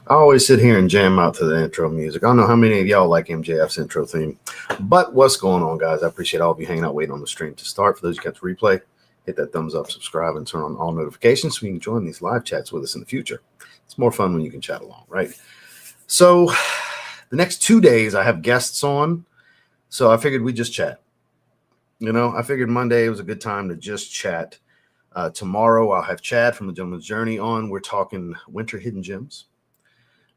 I always sit here and jam out to the intro music. I don't know how many of y'all like MJF's intro theme, but what's going on, guys? I appreciate all of you hanging out, waiting on the stream to start. For those who catch the replay, hit that thumbs up, subscribe, and turn on all notifications so you can join these live chats with us in the future. It's more fun when you can chat along, right? So the next 2 days, I have guests on, so I figured we'd just chat. I figured Monday was a good time to just chat. Tomorrow, I'll have Chad from The Gentleman's Journey on. We're talking winter hidden gems.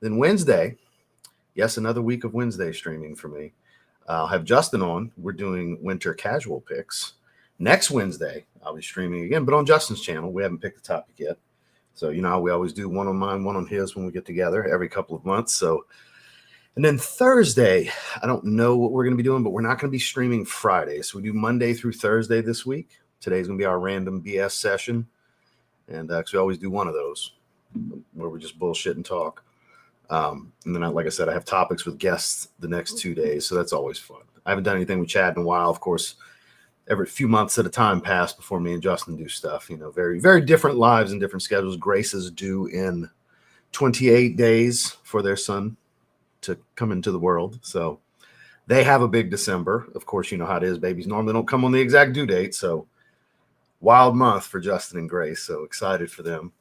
Then Wednesday, yes, another week of Wednesday streaming for me. I'll have Justin on. We're doing winter casual picks. Next Wednesday, I'll be streaming again, but on Justin's channel. We haven't picked the topic yet. So, we always do one on mine, one on his when we get together every couple of months. And then Thursday, I don't know what we're going to be doing, but we're not going to be streaming Friday. So we do Monday through Thursday this week. Today's going to be our random BS session. And because we always do one of those where we just bullshit and talk. And then, like I said, I have topics with guests the next 2 days, so that's always fun. I haven't done anything with Chad in a while. Of course, every few months at a time pass before me and Justin do stuff. Very, very different lives and different schedules. Grace is due in 28 days for their son to come into the world, so they have a big December. Of course, you know how it is. Babies normally don't come on the exact due date, so wild month for Justin and Grace. So excited for them.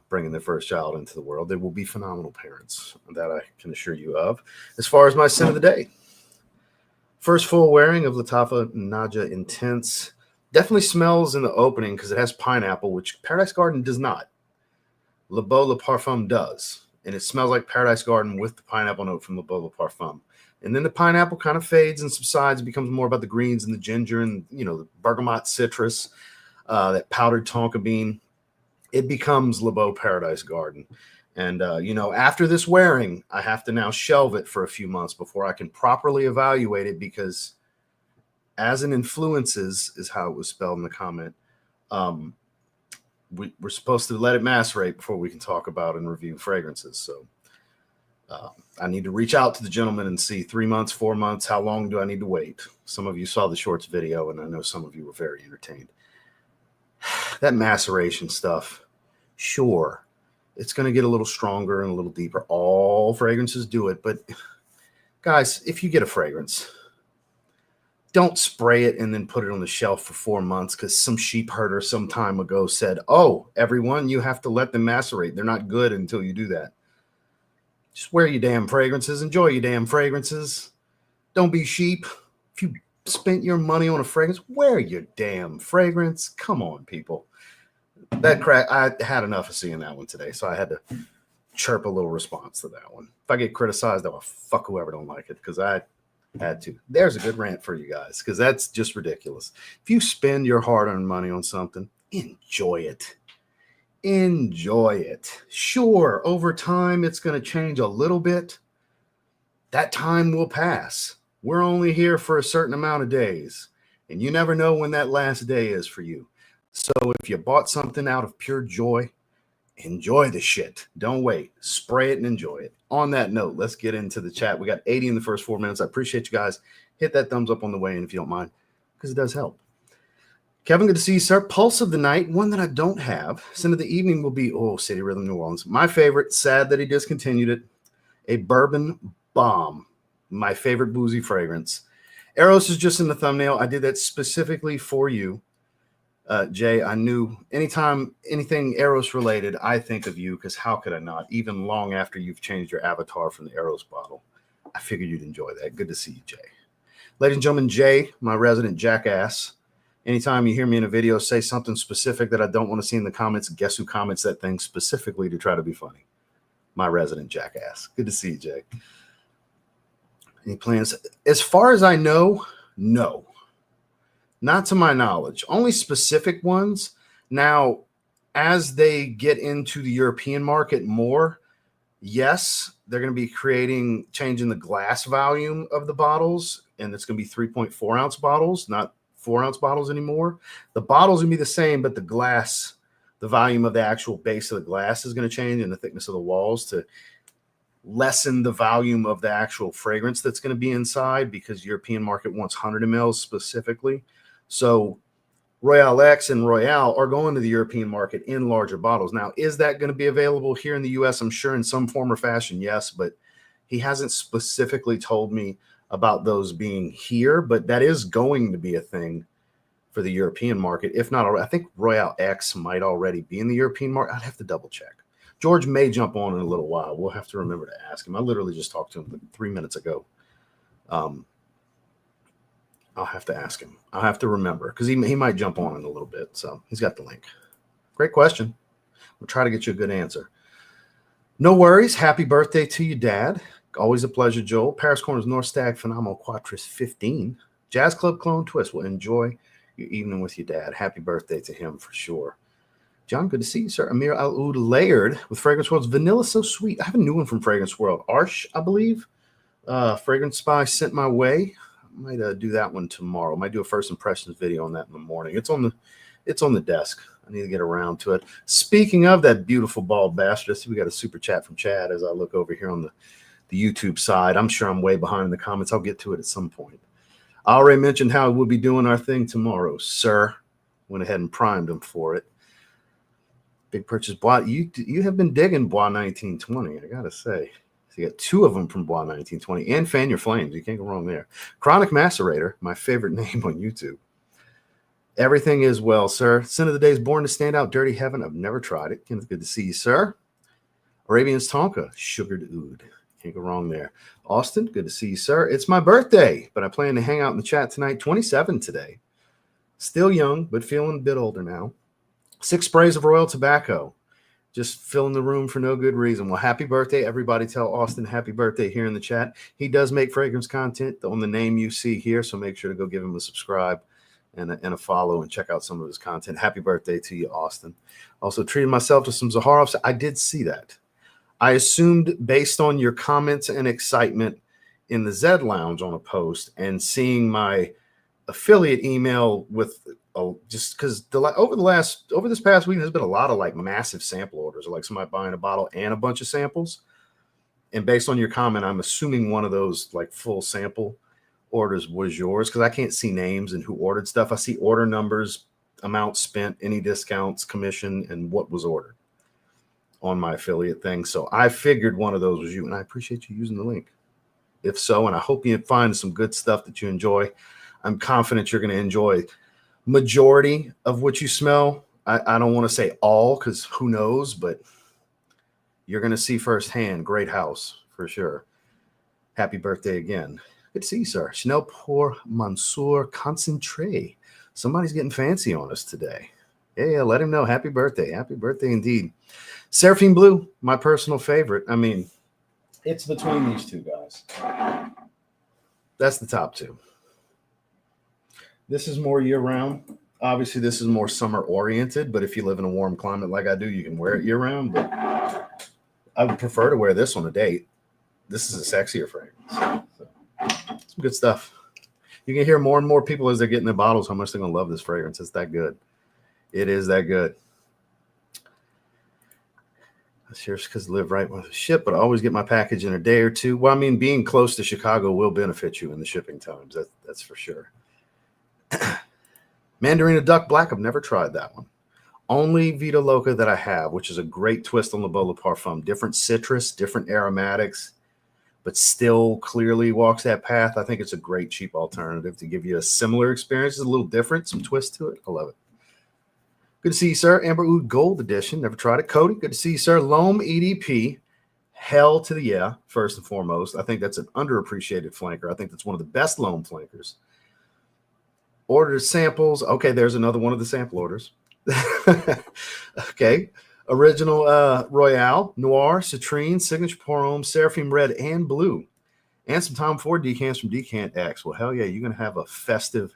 Bringing their first child into the world. They will be phenomenal parents, that I can assure you of. As far as my sin of the day, first full wearing of Lattafa Naja Intense. Definitely smells in the opening because it has pineapple, which Paradise Garden does not. Le Beau Le Parfum does, and it smells like Paradise Garden with the pineapple note from Le Beau Le Parfum. And then the pineapple kind of fades and subsides, becomes more about the greens and the ginger and the bergamot citrus, that powdered tonka bean. It becomes Le Beau Paradise Garden. And, after this wearing, I have to now shelve it for a few months before I can properly evaluate it, because as an influences is how it was spelled in the comment. We're supposed to let it macerate before we can talk about and review fragrances. So I need to reach out to the gentleman and see 3 months, 4 months. How long do I need to wait? Some of you saw the shorts video, and I know some of you were very entertained. That maceration stuff, sure, it's going to get a little stronger and a little deeper. All fragrances do it. But guys, if you get a fragrance, don't spray it and then put it on the shelf for 4 months because some sheep herder some time ago said, oh, everyone, you have to let them macerate. They're not good until you do that. Just wear your damn fragrances. Enjoy your damn fragrances. Don't be sheep. If you spent your money on a fragrance, wear your damn fragrance. Come on, people. That crack, I had enough of seeing that one today, so I had to chirp a little response to that one. If I get criticized, I'll fuck whoever don't like it, because I had to. There's a good rant for you guys, because that's just ridiculous. If you spend your hard-earned money on something, enjoy it. Enjoy it. Sure, over time, it's going to change a little bit. That time will pass. We're only here for a certain amount of days, and you never know when that last day is for you. So if you bought something out of pure joy, enjoy the shit. Don't wait. Spray it and enjoy it. On that note, let's get into the chat. We got 80 in the first 4 minutes. I appreciate you guys. Hit that thumbs up on the way in if you don't mind, because it does help. Kevin, good to see you, sir. Pulse of the night, one that I don't have. Scent of the evening will be, City Rhythm New Orleans. My favorite, sad that he discontinued it, a bourbon bomb. My favorite boozy fragrance. Eros is just in the thumbnail. I did that specifically for you. Jay, I knew anytime anything Eros related, I think of you, because how could I not? Even long after you've changed your avatar from the Eros bottle, I figured you'd enjoy that. Good to see you, Jay. Ladies and gentlemen, Jay, my resident jackass. Anytime you hear me in a video say something specific that I don't want to see in the comments, guess who comments that thing specifically to try to be funny? My resident jackass. Good to see you, Jay. Any plans? As far as I know, no. Not to my knowledge. Only specific ones. Now, as they get into the European market more, yes, they're going to be changing the glass volume of the bottles, and it's going to be 3.4 ounce bottles, not 4 ounce bottles anymore. The bottles will be the same, but the glass, the volume of the actual base of the glass is going to change, and the thickness of the walls to lessen the volume of the actual fragrance that's going to be inside, because European market wants 100 ml specifically. So Royale X and Royale are going to the European market in larger bottles. Now, is that going to be available here in the US? I'm sure in some form or fashion, yes, but he hasn't specifically told me about those being here, but that is going to be a thing for the European market. If not, I think Royale X might already be in the European market. I'd have to double check. George may jump on in a little while. We'll have to remember to ask him. I literally just talked to him like 3 minutes ago. I'll have to ask him. I'll have to remember because he might jump on in a little bit. So he's got the link. Great question. We'll try to get you a good answer. No worries. Happy birthday to you, Dad. Always a pleasure, Joel. Paris Corners North Stag Phenomenal Quatris 15. Jazz Club Clone Twist will enjoy your evening with your dad. Happy birthday to him for sure. John, good to see you, sir. Amir Al-Oud Layered with Fragrance World's Vanilla So Sweet. I have a new one from Fragrance World. Arsh, I believe. Fragrance Spy sent my way. I might do that one tomorrow. Might do a first impressions video on that in the morning. It's on the desk. I need to get around to it. Speaking of that beautiful bald bastard, I see we got a super chat from Chad as I look over here on the YouTube side. I'm sure I'm way behind in the comments. I'll get to it at some point. I already mentioned how we'll be doing our thing tomorrow, sir. Went ahead and primed him for it. Big purchase. Bois, you have been digging Bois 1920, I gotta say. So you got two of them from Bois 1920 and Fan Your Flames. You can't go wrong there. Chronic Macerator, my favorite name on YouTube. Everything is well, sir. Sin of the Day is Born to Stand Out. Dirty Heaven. I've never tried it. It's good to see you, sir. Arabian's Tonka, Sugared Oud. Can't go wrong there. Austin, good to see you, sir. It's my birthday, but I plan to hang out in the chat tonight. 27 today. Still young, but feeling a bit older now. 6 sprays of Royal Tobacco. Just filling the room for no good reason. Well, happy birthday. Everybody tell Austin happy birthday here in the chat. He does make fragrance content on the name you see here, so make sure to go give him a subscribe and a follow and check out some of his content. Happy birthday to you, Austin. Also treated myself to some Zaharoffs. I did see that. I assumed based on your comments and excitement in the Zed Lounge on a post and seeing my affiliate email with just because over this past week, there's been a lot of like massive sample orders, like somebody buying a bottle and a bunch of samples. And based on your comment, I'm assuming one of those like full sample orders was yours because I can't see names and who ordered stuff. I see order numbers, amount spent, any discounts, commission, and what was ordered on my affiliate thing. So I figured one of those was you, and I appreciate you using the link. If so, and I hope you find some good stuff that you enjoy. I'm confident you're going to enjoy majority of what you smell. I don't want to say all because who knows, but you're going to see firsthand. Great house for sure. Happy birthday again. Good to see you, sir. Chanel Pour Mansour Concentré. Somebody's getting fancy on us today. Yeah, let him know. Happy birthday. Happy birthday indeed. Seraphine Blue, my personal favorite. I mean, it's between these two guys. That's the top two. This is more year-round. Obviously, this is more summer-oriented, but if you live in a warm climate like I do, you can wear it year-round. But I would prefer to wear this on a date. This is a sexier fragrance. So, some good stuff. You can hear more and more people as they're getting their bottles how much they're going to love this fragrance. It's that good. It is that good. Here's because I live right with the ship, but I always get my package in a day or two. Well, I mean, being close to Chicago will benefit you in the shipping times. That's for sure. Mandarina Duck Black. I've never tried that one. Only Vita Loca that I have, which is a great twist on the Bola Parfum. Different citrus, different aromatics, but still clearly walks that path. I think it's a great cheap alternative to give you a similar experience. It's a little different, some twist to it. I love it. Good to see you, sir. Amber Oud Gold Edition. Never tried it. Cody, good to see you, sir. Loam EDP. Hell to the yeah, first and foremost. I think that's an underappreciated flanker. I think that's one of the best Loam flankers. Ordered samples. Okay, there's another one of the sample orders. Okay. Original Royale, Noir, Citrine, Signature Pour Homme, Seraphim Red, and Blue. And some Tom Ford decants from Decant X. Well, hell yeah, you're going to have a festive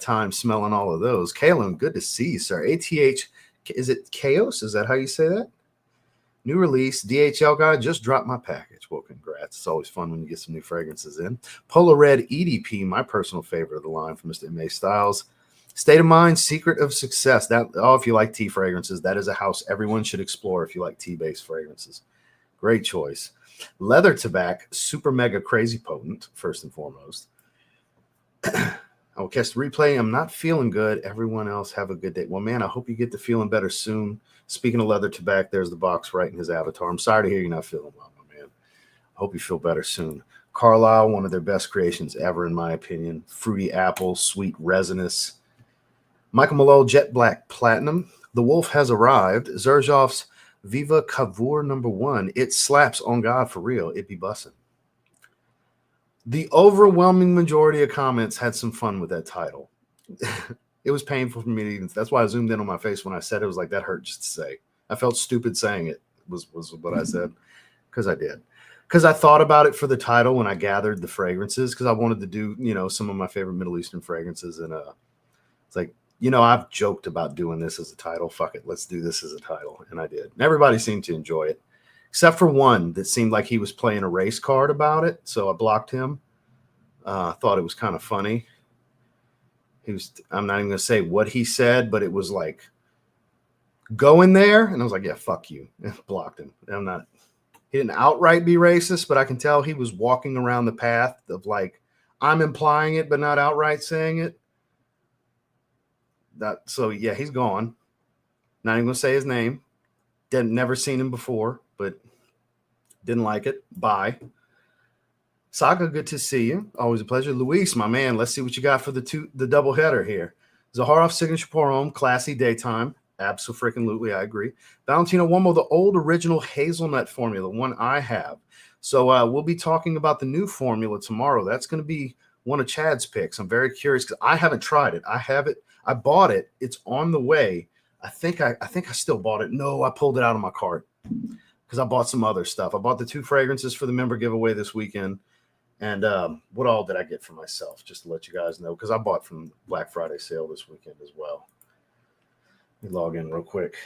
time smelling all of those. Kalen, good to see you, sir. ATH, is it Chaos? Is that how you say that? New release. DHL guy just dropped my package. Well, congrats. It's always fun when you get some new fragrances in. Polar Red EDP, my personal favorite of the line from Mr. M.A. Styles. State of Mind, Secret of Success. If you like tea fragrances, that is a house everyone should explore if you like tea-based fragrances. Great choice. Leather Tobacco, super mega crazy potent, first and foremost. I I'll catch the replay. I'm not feeling good. Everyone else have a good day. Well, man, I hope you get to feeling better soon. Speaking of leather tobacco, there's the box right in his avatar. I'm sorry to hear you're not feeling well, my man. I hope you feel better soon. Carlisle, one of their best creations ever, in my opinion. Fruity apple, sweet resinous. Michael Malone, Jet Black Platinum. The Wolf has arrived. Zaharoff's Viva Cavour #1. It slaps on God for real. It be bussin'. The overwhelming majority of comments had some fun with that title. It was painful for me to even. That's why I zoomed in on my face when I said it. Was like, that hurt just to say. I felt stupid saying it. Was what I said, because I did. Because I thought about it for the title when I gathered the fragrances, because I wanted to do, some of my favorite Middle Eastern fragrances, and it's like, I've joked about doing this as a title. Fuck it, let's do this as a title, and I did. And everybody seemed to enjoy it, except for one that seemed like he was playing a race card about it, so I blocked him. I thought it was kind of funny. I'm not even going to say what he said, but it was like, go in there, and I was like, yeah, fuck you. Blocked him. He didn't outright be racist, but I can tell he was walking around the path of like, I'm implying it, but not outright saying it. So yeah, he's gone. Not even going to say his name. Never seen him before, but didn't like it. Bye. Saga, good to see you. Always a pleasure. Luis, my man, let's see what you got for the double header here. Zaharoff signature pour homme, classy daytime. Absolutely, I agree. Valentino Uomo, the old original hazelnut formula, the one I have. So we'll be talking about the new formula tomorrow. That's going to be one of Chad's picks. I'm very curious because I haven't tried it. I have it. I bought it. It's on the way. I think I still bought it. No, I pulled it out of my cart because I bought some other stuff. I bought the 2 fragrances for the member giveaway this weekend. And what all did I get for myself? Just to let you guys know, because I bought from Black Friday sale this weekend as well. Let me log in real quick.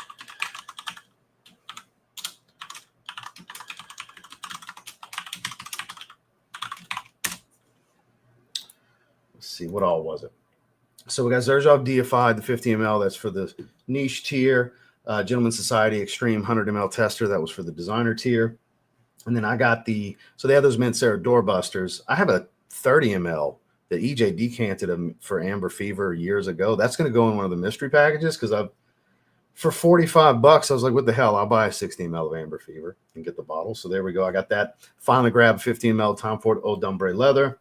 Let's see, what all was it? So we got Zaharoff Deified, the 50 ml. That's for the niche tier. Gentleman's Society Extreme 100 ml tester. That was for the designer tier. And then I got they have those Mancera doorbusters. I have a 30 ml that EJ decanted for Amber Fever years ago. That's going to go in one of the mystery packages because for $45, I was like, what the hell? I'll buy a 60 ml of Amber Fever and get the bottle. So there we go. I got that. Finally grabbed 15 ml Tom Ford Eau d'Ombre leather.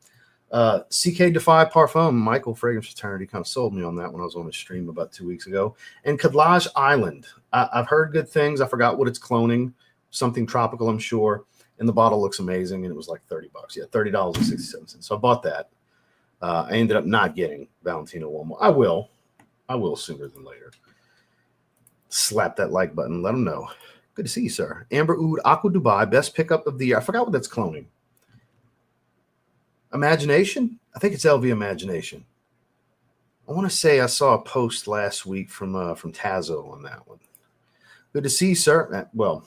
CK Defy Parfum, Michael Fragrance Fraternity kind of sold me on that when I was on a stream about 2 weeks ago. And Kadlaj Island. I've heard good things. I forgot what it's cloning. Something tropical, I'm sure. And the bottle looks amazing. And it was like $30. Yeah, $30.67. So I bought that. I ended up not getting Valentino Uomo. I will sooner than later. Slap that like button. Let them know. Good to see you, sir. Amber Oud Aqua Dubai, best pickup of the year. I forgot what that's cloning. Imagination? I think it's LV Imagination. I want to say I saw a post last week from Tazo on that one. Good to see you, sir. Well,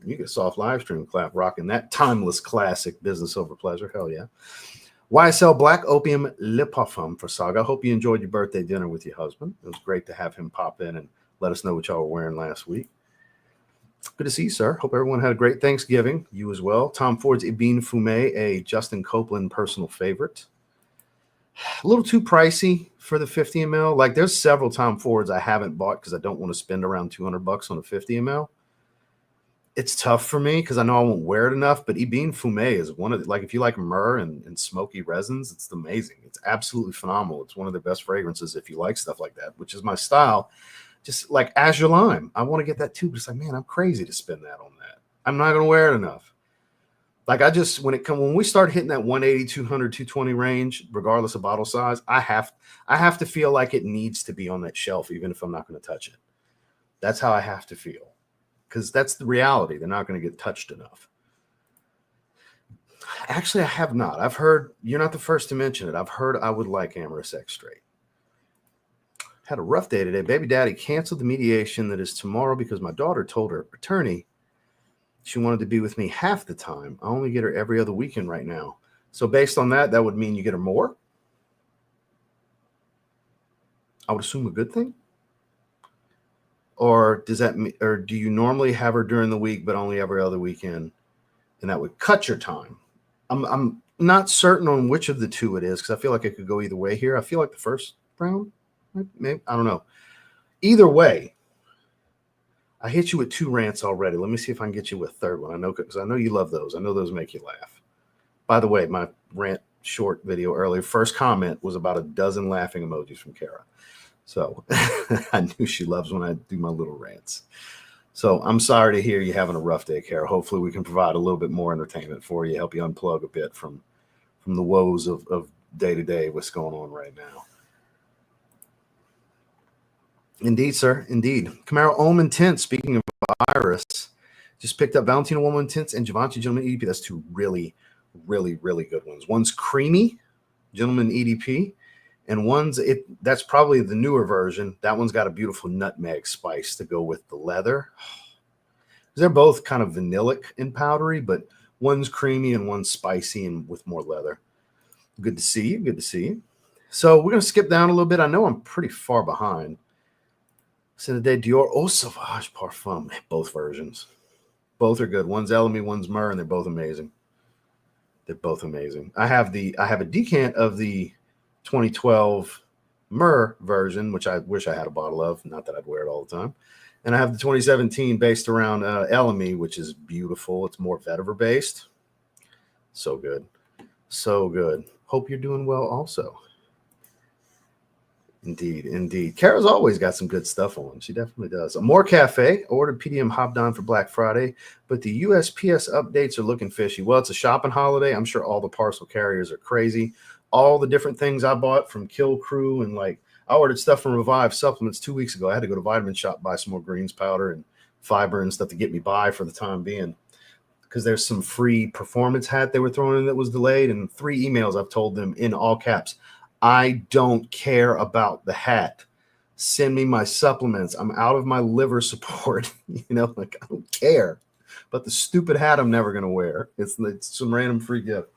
you get soft live stream clap rocking that timeless classic Business Over Pleasure. Hell yeah. YSL Black Opium Le Parfum for Saga. Hope you enjoyed your birthday dinner with your husband. It was great to have him pop in and let us know what y'all were wearing last week. Good to see you, sir. Hope everyone had a great Thanksgiving. You as well. Tom Ford's Ebene Fumé, a Justin Copeland personal favorite. A little too pricey for the 50 ml. Like, there's several Tom Fords I haven't bought because I don't want to spend around $200 on a 50 ml. It's tough for me because I know I won't wear it enough, but Ebene Fumé is one of the, like, if you like myrrh and smoky resins, it's amazing. It's absolutely phenomenal. It's one of the best fragrances if you like stuff like that, which is my style. Just like Azure Lime. I want to get that too, but it's like, man, I'm crazy to spend that on that. I'm not going to wear it enough. Like, when we start hitting that 180, 200, 220 range, regardless of bottle size, I have to feel like it needs to be on that shelf, even if I'm not going to touch it. That's how I have to feel. Because that's the reality. They're not going to get touched enough. Actually, I have not. I've heard, you're not the first to mention it. I've heard I would like Amorous X Straight. Had a rough day today. Baby daddy canceled the mediation that is tomorrow because my daughter told her attorney she wanted to be with me half the time. I only get her every other weekend right now. So based on that, that would mean you get her more? I would assume a good thing? Or does that mean, or do you normally have her during the week but only every other weekend? And that would cut your time. I'm Not certain on which of the two it is because I feel like it could go either way here. I feel like the first round, maybe, I don't know. Either way, I hit you with 2 rants already. Let me see if I can get you with a third one. I know because I know you love those. I know those make you laugh. By the way, my rant short video earlier, first comment was about a dozen laughing emojis from Kara. So I knew she loves when I do my little rants. So I'm sorry to hear you having a rough day, Kara. Hopefully we can provide a little bit more entertainment for you, help you unplug a bit from the woes of day-to-day, what's going on right now. Indeed, sir. Indeed. Camaro Omen Tint, speaking of virus, just picked up Valentino Woman Tints and Givenchy Gentleman EDP. That's 2 really, really, really good ones. One's creamy, Gentleman EDP, and that's probably the newer version. That one's got a beautiful nutmeg spice to go with the leather. They're both kind of vanillic and powdery, but one's creamy and one's spicy and with more leather. Good to see you. Good to see you. So we're going to skip down a little bit. I know I'm pretty far behind. So today, Dior Eau Sauvage Parfum. Both versions. Both are good. One's Elemi, one's Myrrh, and they're both amazing. They're both amazing. I have a decant of the 2012 Myrrh version, which I wish I had a bottle of. Not that I'd wear it all the time. And I have the 2017 based around Elemi, which is beautiful. It's more vetiver based. So good. So good. Hope you're doing well also. Indeed, indeed. Kara's always got some good stuff on. She definitely does. More Cafe. Ordered PDM hopped on for Black Friday, but the USPS updates are looking fishy. Well, it's a shopping holiday. I'm sure all the parcel carriers are crazy. All the different things I bought from Kill Crew and I ordered stuff from Revive Supplements 2 weeks ago. I had to go to Vitamin Shop, buy some more greens powder and fiber and stuff to get me by for the time being. Because there's some free performance hat they were throwing in that was delayed, and 3 emails I've told them in all caps, I don't care about the hat. Send me my supplements. I'm out of my liver support. I don't care. But the stupid hat I'm never going to wear. It's some random free gift.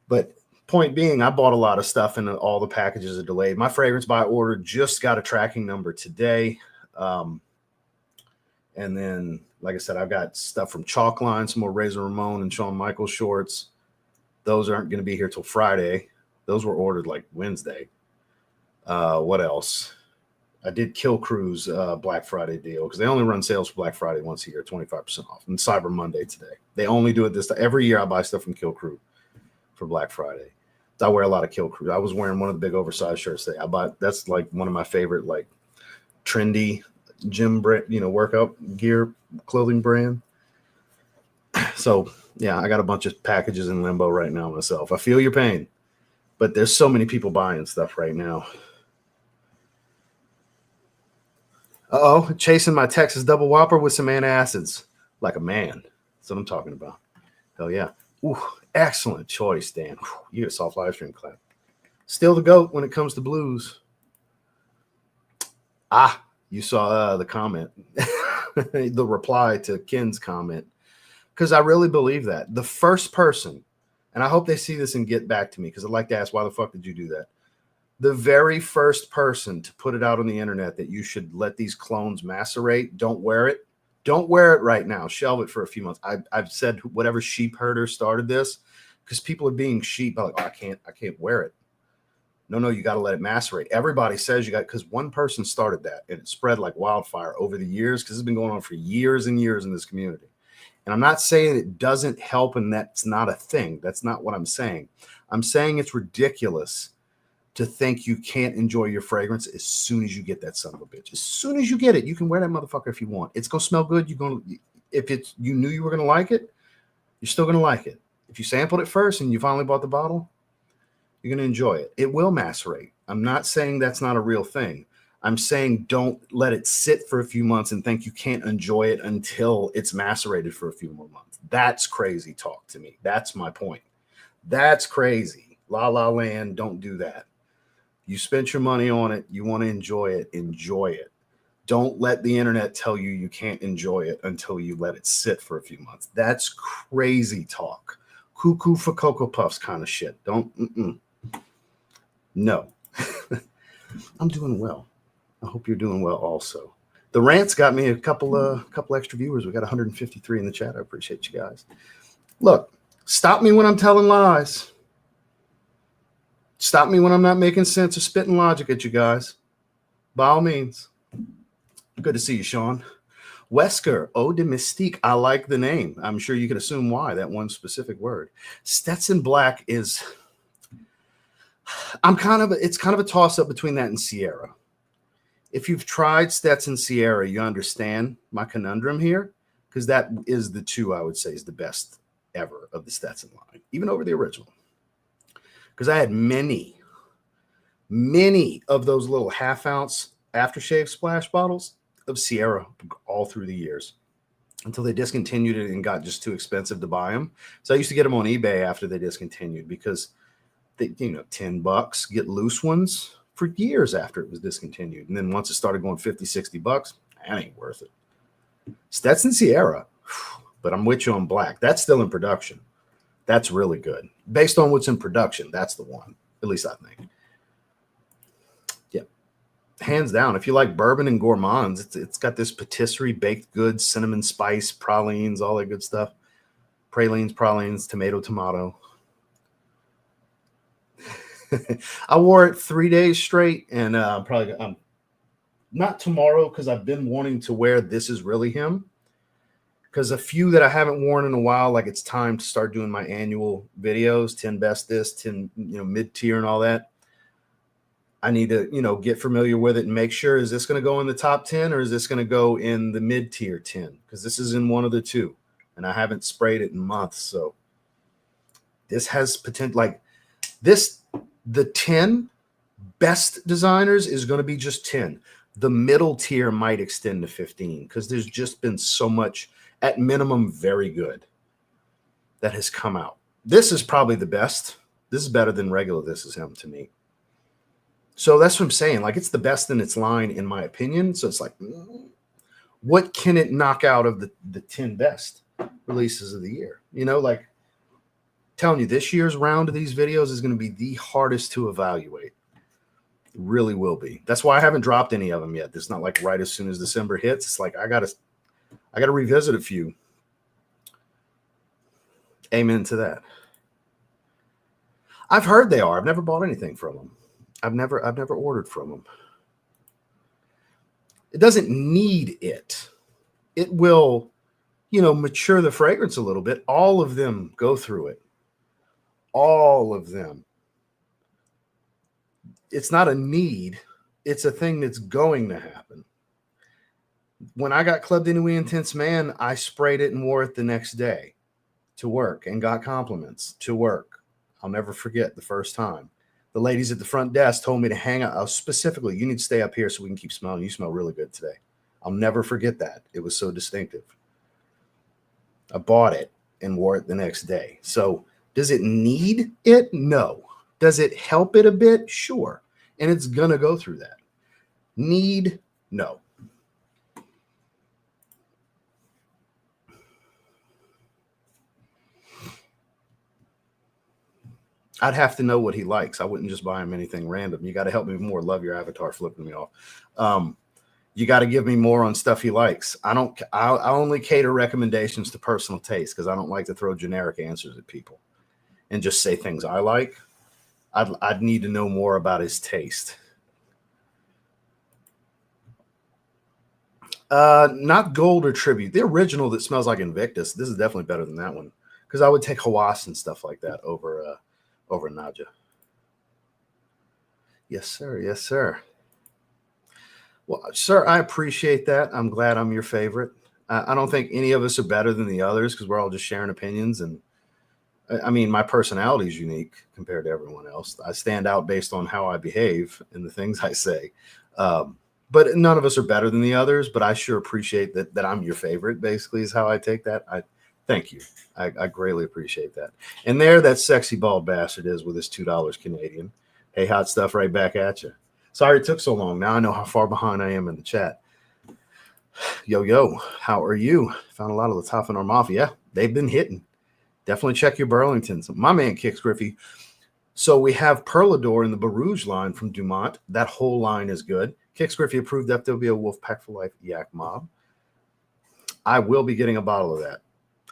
But point being, I bought a lot of stuff and all the packages are delayed. My fragrance by order just got a tracking number today. And then, like I said, I've got stuff from Chalkline, some more Razor Ramon and Shawn Michaels shorts. Those aren't going to be here till Friday. Those were ordered Wednesday. What else? I did Kill Crew's Black Friday deal because they only run sales for Black Friday once a year, 25% off. And Cyber Monday today. They only do it this time. Every year I buy stuff from Kill Crew for Black Friday. I wear a lot of Kill Crew. I was wearing one of the big oversized shirts today. That's one of my favorite trendy gym brand, workout gear clothing brand. So yeah, I got a bunch of packages in limbo right now myself. I feel your pain. But there's so many people buying stuff right now. Chasing my Texas double whopper with some antacids. Like a man. That's what I'm talking about. Hell yeah. Ooh, excellent choice, Dan. You get a soft live stream clap. Still the GOAT when it comes to blues. You saw the comment. The reply to Ken's comment. Because I really believe that. The first person, and I hope they see this and get back to me because I'd like to ask, why the fuck did you do that? The very first person to put it out on the internet that you should let these clones macerate, don't wear it. Don't wear it right now. Shelve it for a few months. I've said whatever sheep herder started this because people are being sheep. I'm I can't wear it. No, you got to let it macerate. Everybody says because one person started that and it spread like wildfire over the years because it's been going on for years and years in this community. And I'm not saying it doesn't help and that's not a thing. That's not what I'm saying. I'm saying it's ridiculous to think you can't enjoy your fragrance as soon as you get that son of a bitch. As soon as you get it, you can wear that motherfucker if you want. It's going to smell good. If you knew you were going to like it, you're still going to like it. If you sampled it first and you finally bought the bottle, you're going to enjoy it. It will macerate. I'm not saying that's not a real thing. I'm saying don't let it sit for a few months and think you can't enjoy it until it's macerated for a few more months. That's crazy talk to me. That's my point. That's crazy. La La Land, don't do that. You spent your money on it. You want to enjoy it. Enjoy it. Don't let the internet tell you you can't enjoy it until you let it sit for a few months. That's crazy talk. Cuckoo for Cocoa Puffs kind of shit. No. I'm doing well. I hope you're doing well also. The rants got me a couple extra viewers. We got 153 in the chat. I appreciate you guys. Look, Stop me when I'm telling lies. Stop me when I'm not making sense or spitting logic at you guys. By all means. Good to see you, Sean. Wesker, Eau de Mystique. I like the name. I'm sure you can assume why, that one specific word. Stetson Black is, it's kind of a toss up between that and Sierra. If you've tried Stetson Sierra, you understand my conundrum here, because that is the two I would say is the best ever of the Stetson line, even over the original. Because I had many of those little half-ounce aftershave splash bottles of Sierra all through the years until they discontinued it and got just too expensive to buy them. So I used to get them on eBay after they discontinued because they, $10, get loose ones for years after it was discontinued. And then once it started going $50-$60, that ain't worth it. Stetson Sierra, but I'm with you on Black. That's still in production. That's really good. Based on what's in production, that's the one. At least I think. Yeah. Hands down. If you like bourbon and gourmands, it's got this patisserie, baked goods, cinnamon spice, pralines, all that good stuff. Pralines, tomato. I wore it 3 days straight, and I'm not tomorrow because I've been wanting to wear This Is Really Him. Because a few that I haven't worn in a while, like it's time to start doing my annual videos, 10 best this, 10 mid-tier and all that. I need to get familiar with it and make sure, is this going to go in the top 10 or is this going to go in the mid-tier 10? Because this is in one of the two, and I haven't sprayed it in months. So this has potential. Like the 10 best designers is going to be just 10. The middle tier might extend to 15 because there's just been so much, at minimum, very good that has come out. This is probably the best. This is better than regular This Is Him to me. So that's what I'm saying. Like, it's the best in its line, in my opinion. So it's like, what can it knock out of the 10 best releases of the year? Like, telling you, this year's round of these videos is going to be the hardest to evaluate. It really will be. That's why I haven't dropped any of them yet. It's not like right as soon as December hits. It's like I gotta revisit a few. Amen to that. I've heard they are. I've never bought anything from them. I've never ordered from them. It doesn't need it. It will, mature the fragrance a little bit. All of them go through it. All of them. It's not a need. It's a thing that's going to happen. When I got Club de Nuit Intense Man, I sprayed it and wore it the next day to work and got compliments to work. I'll never forget the first time. The ladies at the front desk told me to hang out. Specifically, you need to stay up here so we can keep smelling. You smell really good today. I'll never forget that. It was so distinctive. I bought it and wore it the next day. So does it need it? No. Does it help it a bit? Sure. And it's going to go through that. Need? No. I'd have to know what he likes. I wouldn't just buy him anything random. You got to help me more. Love your avatar flipping me off. You got to give me more on stuff he likes. I only cater recommendations to personal taste because I don't like to throw generic answers at people and just say things I like. I'd need to know more about his taste. Not Gold or Tribute. The original that smells like Invictus. This is definitely better than that one because I would take Hawass and stuff like that over Nadja. Yes, sir. Yes, sir. Well, sir, I appreciate that. I'm glad I'm your favorite. I don't think any of us are better than the others because we're all just sharing opinions. And I mean, my personality is unique compared to everyone else. I stand out based on how I behave and the things I say. But none of us are better than the others. But I sure appreciate that I'm your favorite, basically, is how I take that. Thank you. I greatly appreciate that. And there that sexy bald bastard is with his $2 Canadian. Hey, hot stuff right back at you. Sorry it took so long. Now I know how far behind I am in the chat. Yo, how are you? Found a lot of Lattafa Normafi. Yeah, they've been hitting. Definitely check your Burlingtons. My man, Kix Griffey. So we have Perlador in the Barouge line from Dumont. That whole line is good. Kix Griffey approved FWO Wolfpack for Life Yak Mob. I will be getting a bottle of that.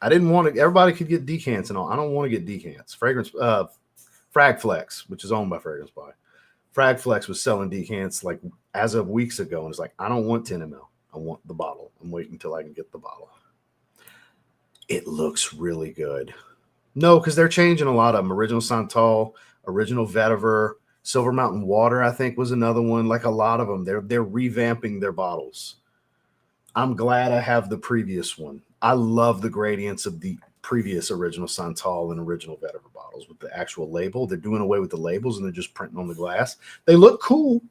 I didn't want to. Everybody could get decants and all. I don't want to get decants. Frag Flex, which is owned by Fragrance Buy. Frag Flex was selling decants like as of weeks ago, and it's like, I don't want 10 ml. I want the bottle. I'm waiting until I can get the bottle. It looks really good. No, because they're changing a lot of them. Original Santal, Original Vetiver, Silver Mountain Water, I think was another one. Like a lot of them, they're revamping their bottles. I'm glad I have the previous one. I love the gradients of the previous Original Santal and Original Vetiver bottles with the actual label. They're doing away with the labels and they're just printing on the glass. They look cool.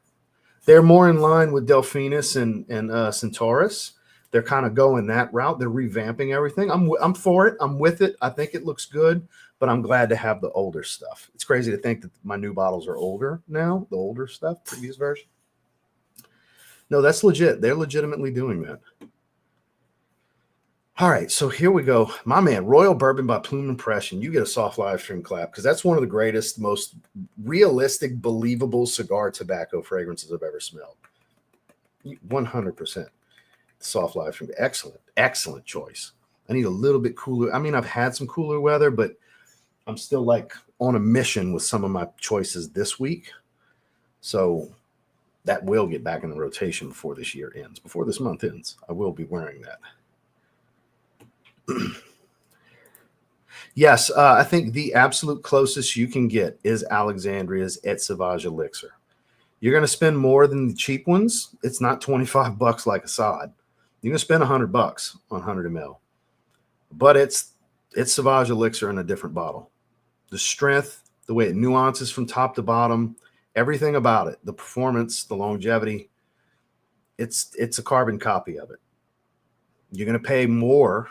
They're more in line with Delphinus and Centaurus. They're kind of going that route. They're revamping everything. I'm for it. I'm with it. I think it looks good, but I'm glad to have the older stuff. It's crazy to think that my new bottles are older now, the older stuff, previous version. No, that's legit. They're legitimately doing that. All right, so here we go. My man, Royal Bourbon by Plume Impression. You get a soft live stream clap because that's one of the greatest, most realistic, believable cigar tobacco fragrances I've ever smelled. 100%. Soft live stream. Excellent, excellent choice. I need a little bit cooler. I mean, I've had some cooler weather, but I'm still like on a mission with some of my choices this week. So that will get back in the rotation before this year ends. Before this month ends, I will be wearing that. Yes, I think the absolute closest you can get is Alexandria's Et Sauvage Elixir. You're going to spend more than the cheap ones. It's not $25 like Assad. You're going to spend $100 on 100 ml. But it's Sauvage Elixir in a different bottle. The strength, the way it nuances from top to bottom, everything about it, the performance, the longevity, it's a carbon copy of it. You're going to pay more,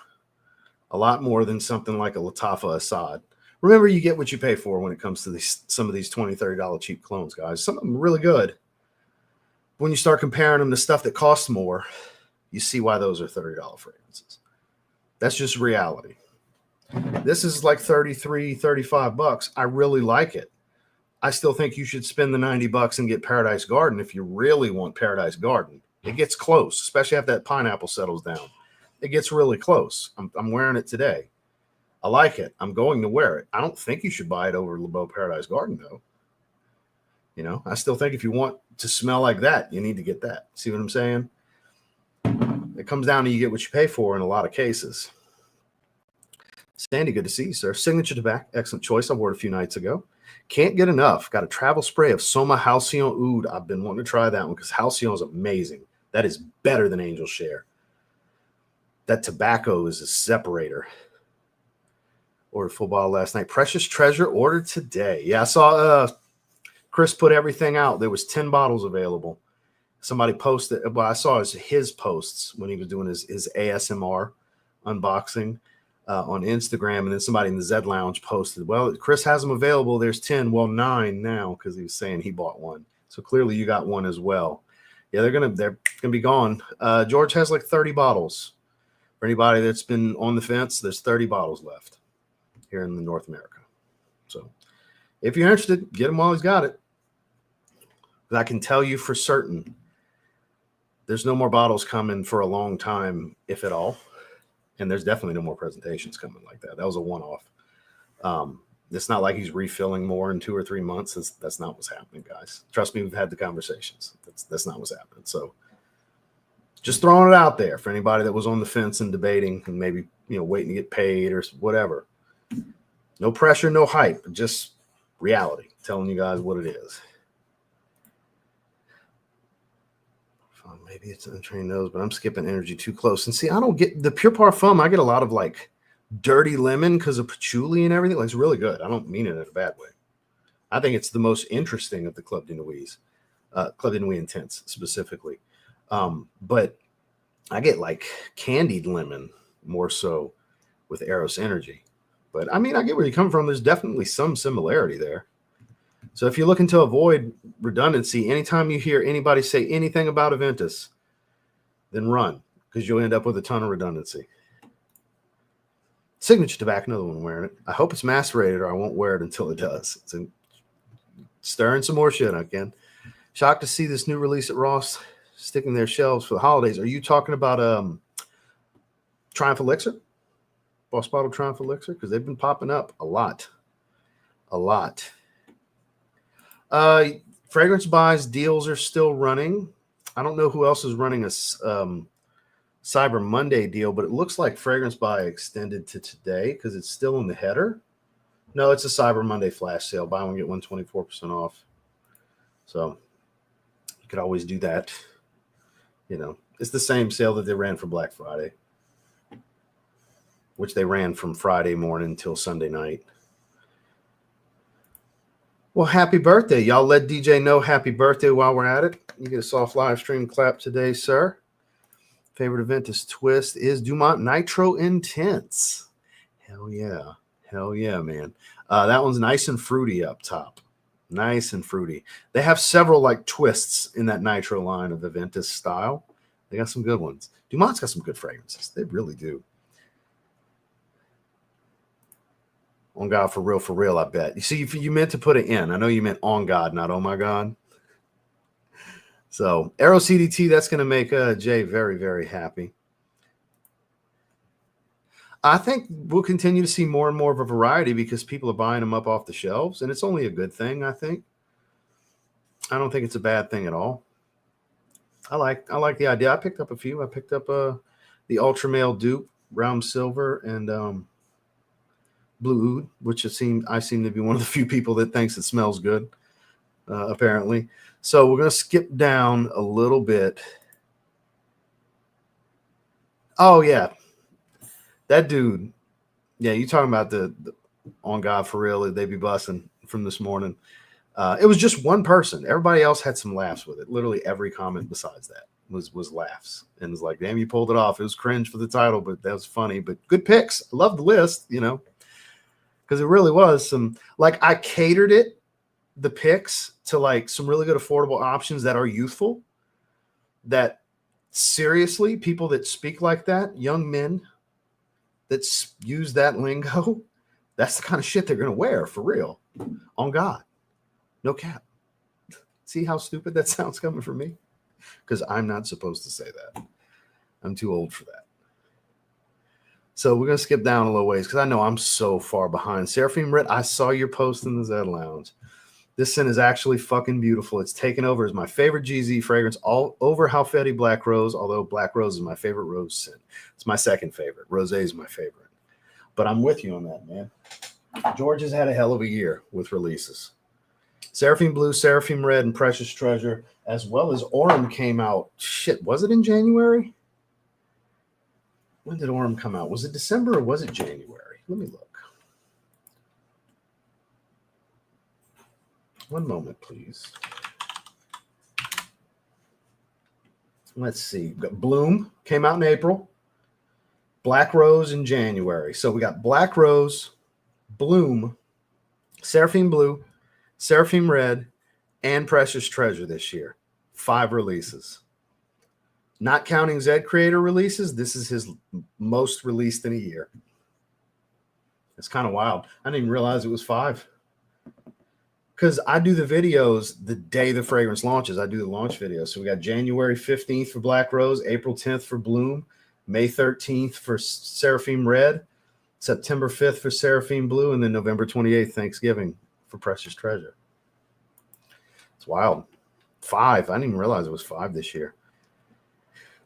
a lot more than something like a Latafa Assad. Remember, you get what you pay for when it comes to some of these $20, $30 cheap clones, guys. Some of them are really good. When you start comparing them to stuff that costs more, you see why those are $30 fragrances. That's just reality. This is like $33, $35. I really like it. I still think you should spend the $90 and get Paradise Garden if you really want Paradise Garden. It gets close, especially after that pineapple settles down. It gets really close. I'm wearing it today. I like it. I'm going to wear it. I don't think you should buy it over LeBeau Paradise Garden, though. You know, I still think if you want to smell like that, you need to get that. See what I'm saying? It comes down to you get what you pay for in a lot of cases. Sandy, good to see you, sir. Signature Tobacco, excellent choice. I wore it a few nights ago. Can't get enough. Got a travel spray of Soma Halcyon Oud. I've been wanting to try that one because Halcyon is amazing. That is better than Angel Share. That tobacco is a separator. Ordered full bottle last night. Precious Treasure ordered today. Yeah, I saw Chris put everything out. There was 10 bottles available. Somebody posted. Well, I saw his posts when he was doing his ASMR unboxing on Instagram, and then somebody in the Z Lounge posted, well, Chris has them available. There's 10. Well, 9 now because he was saying he bought one. So clearly you got one as well. Yeah, they're gonna be gone. George has like 30 bottles. For anybody that's been on the fence, there's 30 bottles left here in North America. So if you're interested, get him while he's got it. But I can tell you for certain, there's no more bottles coming for a long time, if at all. And there's definitely no more presentations coming like that. That was a one-off. It's not like he's refilling more in 2 or 3 months. That's not what's happening, guys. Trust me, we've had the conversations. That's not what's happening. So just throwing it out there for anybody that was on the fence and debating and maybe, waiting to get paid or whatever. No pressure, no hype, just reality. Telling you guys what it is. Maybe it's untrained nose, but I'm skipping energy too close. And see, I don't get the Pure Parfum. I get a lot of like dirty lemon because of patchouli and everything. Like, it's really good. I don't mean it in a bad way. I think it's the most interesting of the Club de Nuits, Club de Nuit Intense specifically. But I get like candied lemon more so with Eros Energy. But I mean, I get where you come from. There's definitely some similarity there. So if you're looking to avoid redundancy, anytime you hear anybody say anything about Aventus, then run, because you'll end up with a ton of redundancy. Signature Tobacco, another one wearing it. I hope it's macerated or I won't wear it until it does. It's stirring some more shit again. Shocked to see this new release at Ross sticking their shelves for the holidays. Are you talking about Triumph Elixir? Boss Bottle Triumph Elixir? Because they've been popping up a lot. Fragrance buys deals are still running. I don't know who else is running a Cyber Monday deal, but it looks like Fragrance Buy extended to today because it's still in the header. No, it's a Cyber Monday flash sale. Buy one, get one 24% off. So you could always do that. You know, it's the same sale that they ran for Black Friday, which they ran from Friday morning till Sunday night. Well, happy birthday. Y'all let DJ know happy birthday while we're at it. You get a soft live stream clap today, sir. Favorite event is Twist is Dumont Nitro Intense. Hell yeah. Hell yeah, man. That one's nice and fruity up top. Nice and fruity. They have several like twists in that Nitro line of Aventus style. They got some good ones. Dumont's got some good fragrances. They really do. On God, for real, I bet. You see, you meant to put it in. I know you meant on God, not oh my God. So, Aero CDT, that's going to make Jay very, very happy. I think we'll continue to see more and more of a variety because people are buying them up off the shelves, and it's only a good thing, I think. I don't think it's a bad thing at all. I like the idea. I picked up a few. I picked up the Ultra Male Dupe, Realm Silver, and Blue Oud, which I seem to be one of the few people that thinks it smells good, apparently. So we're going to skip down a little bit. Oh, yeah. That dude. Yeah, you talking about the on God for real, they be busting from this morning. It was just one person. Everybody else had some laughs with it. Literally every comment besides that was laughs. And it's like, damn, you pulled it off. It was cringe for the title, but that was funny. But good picks. I love the list, you know, because it really was some, like, I catered it, the picks, to like some really good affordable options that are youthful, that seriously, people that speak like that, young men that use that lingo, that's the kind of shit they're going to wear for real. On God. No cap. See how stupid that sounds coming from me? Because I'm not supposed to say that. I'm too old for that. So we're going to skip down a little ways because I know I'm so far behind. Seraphim Red, I saw your post in the Zed Lounge. This scent is actually fucking beautiful. It's taken over as my favorite GZ fragrance, all over Halfeti Black Rose, although Black Rose is my favorite rose scent. It's my second favorite. Rosé is my favorite. But I'm with you on that, man. George has had a hell of a year with releases. Seraphim Blue, Seraphim Red, and Precious Treasure, as well as Aurum came out. Shit, was it in January? When did Aurum come out? Was it December or was it January? Let me look. One moment, please. Let's see. We got Bloom came out in April. Black Rose in January. So we got Black Rose, Bloom, Seraphim Blue, Seraphim Red, and Precious Treasure this year. 5 releases. Not counting Zed Creator releases, this is his most released in a year. It's kind of wild. I didn't even realize it was 5. Because I do the videos the day the fragrance launches. I do the launch videos. So we got January 15th for Black Rose, April 10th for Bloom, May 13th for Seraphim Red, September 5th for Seraphim Blue, and then November 28th, Thanksgiving, for Precious Treasure. It's wild. 5. I didn't even realize it was 5 this year.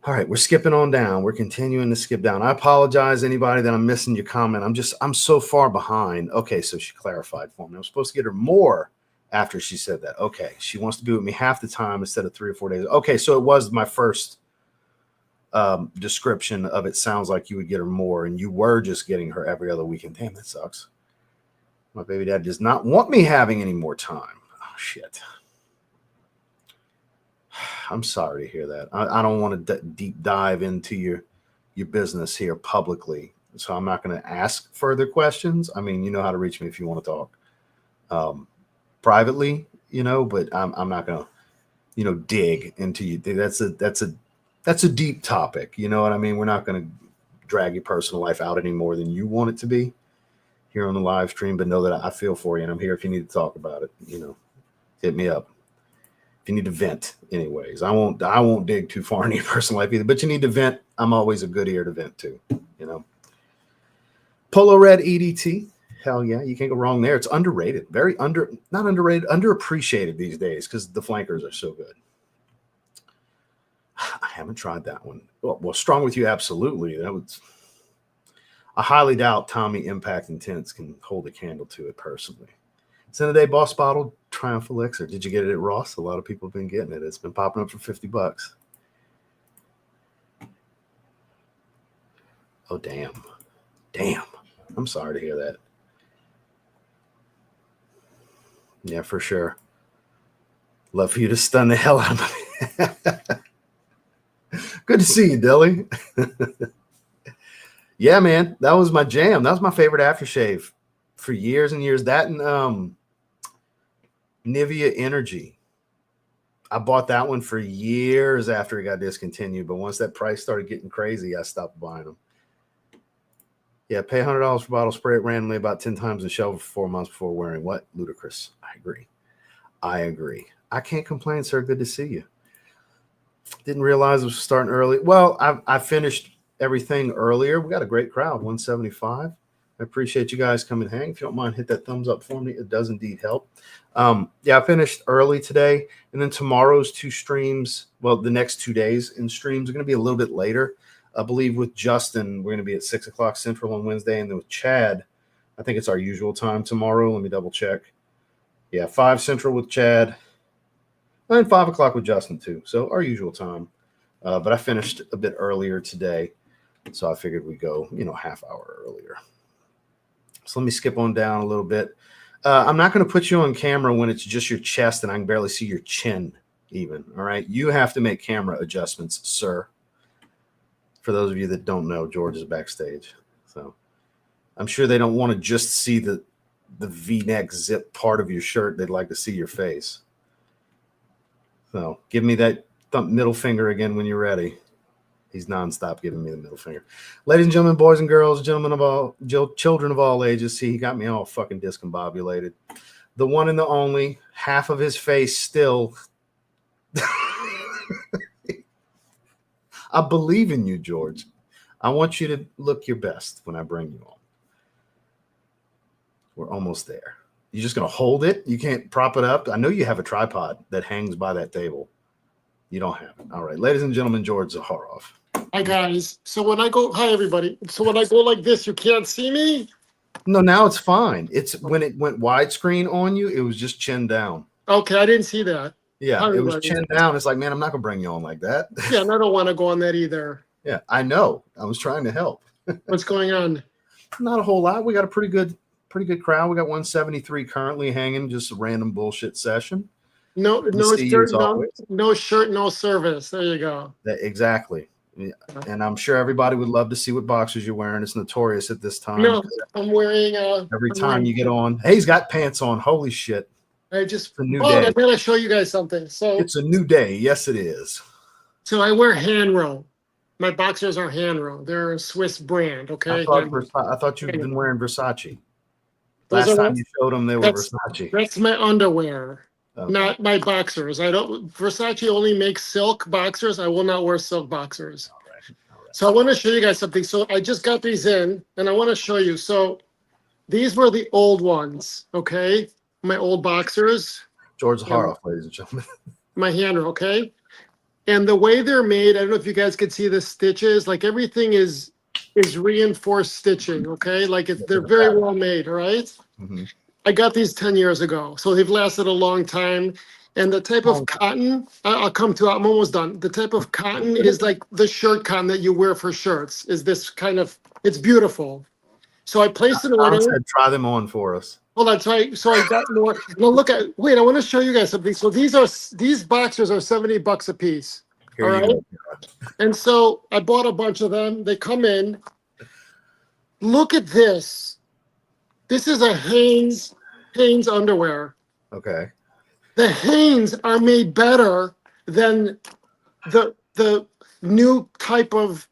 All right, we're skipping on down. We're continuing to skip down. I apologize, anybody, that I'm missing your comment. I'm so far behind. Okay, so she clarified for me. I'm supposed to get her more after she said that. Okay, she wants to be with me half the time instead of 3 or 4 days. Okay, so it was my first description of it. Sounds like you would get her more, and you were just getting her every other weekend. Damn, that sucks. My baby dad does not want me having any more time. Oh, shit. I'm sorry to hear that. I don't want to deep dive into your business here publicly, so I'm not going to ask further questions. I mean, you know how to reach me if you want to talk privately, you know, but I'm not going to, you know, dig into you. That's a deep topic. You know what I mean? We're not going to drag your personal life out any more than you want it to be here on the live stream, but know that I feel for you, and I'm here if you need to talk about it. You know, hit me up. If you need to vent, anyways, I won't dig too far into your personal life either, but you need to vent. I'm always a good ear to vent to, you know. Polo Red EDT. Hell yeah, you can't go wrong there. It's underrated, not underrated, underappreciated these days because the flankers are so good. I haven't tried that one. Well, Strong With You, absolutely. I highly doubt Tommy Impact Intense can hold a candle to it personally. It's in the day Boss Bottle Triumph Elixir. Did you get it at Ross? A lot of people have been getting it. It's been popping up for $50. Oh, damn. I'm sorry to hear that. Yeah, for sure. Love for you to stun the hell out of me. Good to see you, Dilly. Yeah, man, that was my jam. That was my favorite aftershave for years and years. That and Nivea Energy. I bought that one for years after it got discontinued, but once that price started getting crazy, I stopped buying them. Yeah, pay $100 for bottle spray it randomly about 10 times and shelf for 4 months before wearing. What? Ludicrous. I agree. I can't complain, sir. Good to see you. Didn't realize it was starting early. Well, I finished everything earlier. We got a great crowd, 175. I appreciate you guys coming hang. If you don't mind, hit that thumbs up for me. It does indeed help. Yeah, I finished early today. And then tomorrow's 2 streams, well, the next 2 days in streams are going to be a little bit later. I believe with Justin, we're going to be at 6 o'clock Central on Wednesday. And then with Chad, I think it's our usual time tomorrow. Let me double check. Yeah, 5 Central with Chad. And 5 o'clock with Justin, too. So our usual time. But I finished a bit earlier today. So I figured we'd go, half hour earlier. So let me skip on down a little bit. I'm not going to put you on camera when it's just your chest and I can barely see your chin even. All right. You have to make camera adjustments, sir. For those of you that don't know, George is backstage. So I'm sure they don't want to just see the V-neck zip part of your shirt. They'd like to see your face. So give me that middle finger again when you're ready. He's nonstop giving me the middle finger. Ladies and gentlemen, boys and girls, children of all ages. See, he got me all fucking discombobulated. The one and the only, half of his face still. I believe in you, George. I want you to look your best when I bring you on. We're almost there. You're just going to hold it? You can't prop it up? I know you have a tripod that hangs by that table. You don't have it. All right. Ladies and gentlemen, George Zaharoff. Hi, guys. So when I go, hi, everybody. So when I go like this, you can't see me? No, now it's fine. It's when it went widescreen on you, it was just chin down. Okay, I didn't see that. Yeah, hi, it was chin down. It's like, man, I'm not going to bring you on like that. Yeah, and I don't want to go on that either. Yeah, I know. I was trying to help. What's going on? Not a whole lot. We got a pretty good crowd. We got 173 currently hanging, just a random bullshit session. No shirt, no service. There you go. Exactly. Yeah. And I'm sure everybody would love to see what boxers you're wearing. It's notorious at this time. No, I'm wearing every time you get on. Hey, he's got pants on. Holy shit. I just a new day. I gotta show you guys something. So it's a new day. Yes, it is. So I wear hand row. My boxers are hand row. They're a Swiss brand. Okay. I thought you'd been wearing Versace. Last time you showed them, they were Versace. That's my underwear. Okay. Not my boxers. Versace only makes silk boxers. I will not wear silk boxers. All right. So I want to show you guys something. So I just got these in and I want to show you. So these were the old ones. Okay. My old boxers. George Zaharoff, ladies and gentlemen. My hand, okay. And the way they're made, I don't know if you guys could see the stitches, like everything is reinforced stitching. Okay. Like they're very well made. All right. Mm-hmm. I got these 10 years ago, so they've lasted a long time. And the type of cotton, I'll come to, I'm almost done. The type of cotton is like the shirt cotton that you wear for shirts, is this kind of, it's beautiful. So I placed an order. Try them on for us. Hold on, so I got more. Now look at, wait, I want to show you guys something. So these boxers are $70 a piece. All right. And so I bought a bunch of them. They come in. Look at this. This is a Hanes underwear. Okay. The Hanes are made better than the new type of.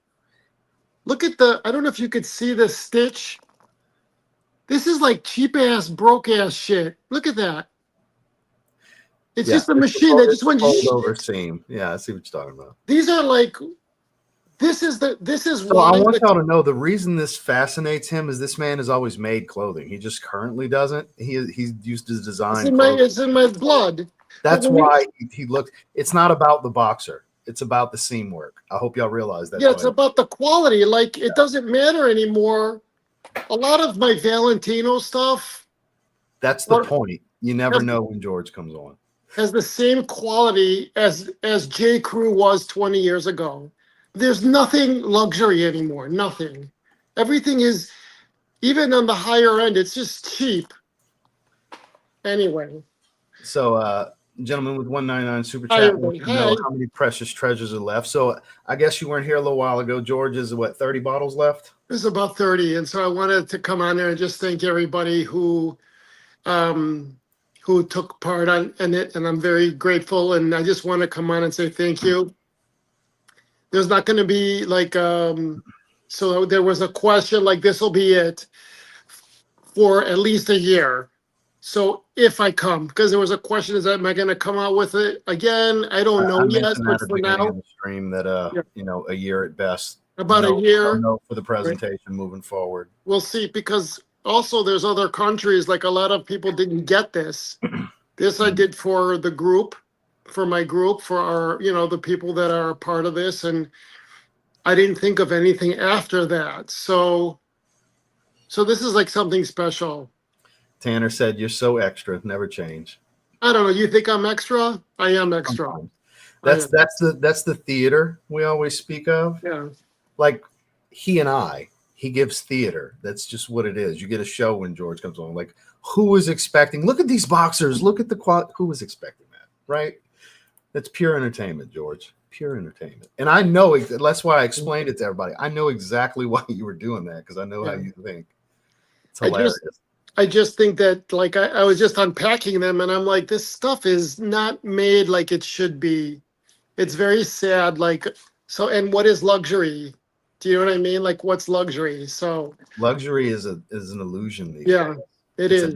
Look at I don't know if you could see the stitch. This is like cheap ass, broke ass shit. Look at that. It's just a machine that just went over seam. Yeah, I see what you're talking about. These are like this is So why I want y'all to know the reason this fascinates him is this man has always made clothing. He just currently doesn't. He's used to design clothing. it's in my blood. That's why he looked. It's not about the boxer. It's about the seam work. I hope y'all realize that's Yeah, it's why. about the quality. Like it doesn't matter anymore. A lot of my Valentino stuff. That's the point. You never know when George comes on. Has the same quality as J. Crew was 20 years ago. There's nothing luxury anymore. Nothing. Everything is, even on the higher end, it's just cheap. Anyway. So, gentlemen with 199 super Hi, chat, everybody. want to know how many precious treasures are left. So I guess you weren't here a little while ago. George, is what, 30 bottles left? There's about 30, and so I wanted to come on there and just thank everybody who took part in it, and I'm very grateful. And I just want to come on and say thank you. There's not going to be like so there was a question like this will be it for at least a year. So if I come, because there was a question, is that am I going to come out with it again? I don't know yet, mentioned but at the for beginning now, of the stream that yeah, a year at best. about a year. No for the presentation moving forward. We'll see, because also there's other countries, like a lot of people didn't get this. This I did for the group, for my group, for our, the people that are a part of this. And I didn't think of anything after that. So this is like something special. Tanner said, "You're so extra, never change." I don't know. You think I'm extra? I am extra. That's the theater we always speak of. Yeah. Like he gives theater. That's just what it is. You get a show when George comes on. Like who was expecting? Look at these boxers. Look at the quality. Who was expecting that? Right? That's pure entertainment, George. Pure entertainment. And I know that's why I explained it to everybody. I know exactly why you were doing that because I know how you think. It's hilarious. I just think that like I was just unpacking them and I'm like, this stuff is not made like it should be. It's very sad. Like, so, and what is luxury? Do you know what I mean? Like what's luxury? So luxury is an illusion. Yeah, it is.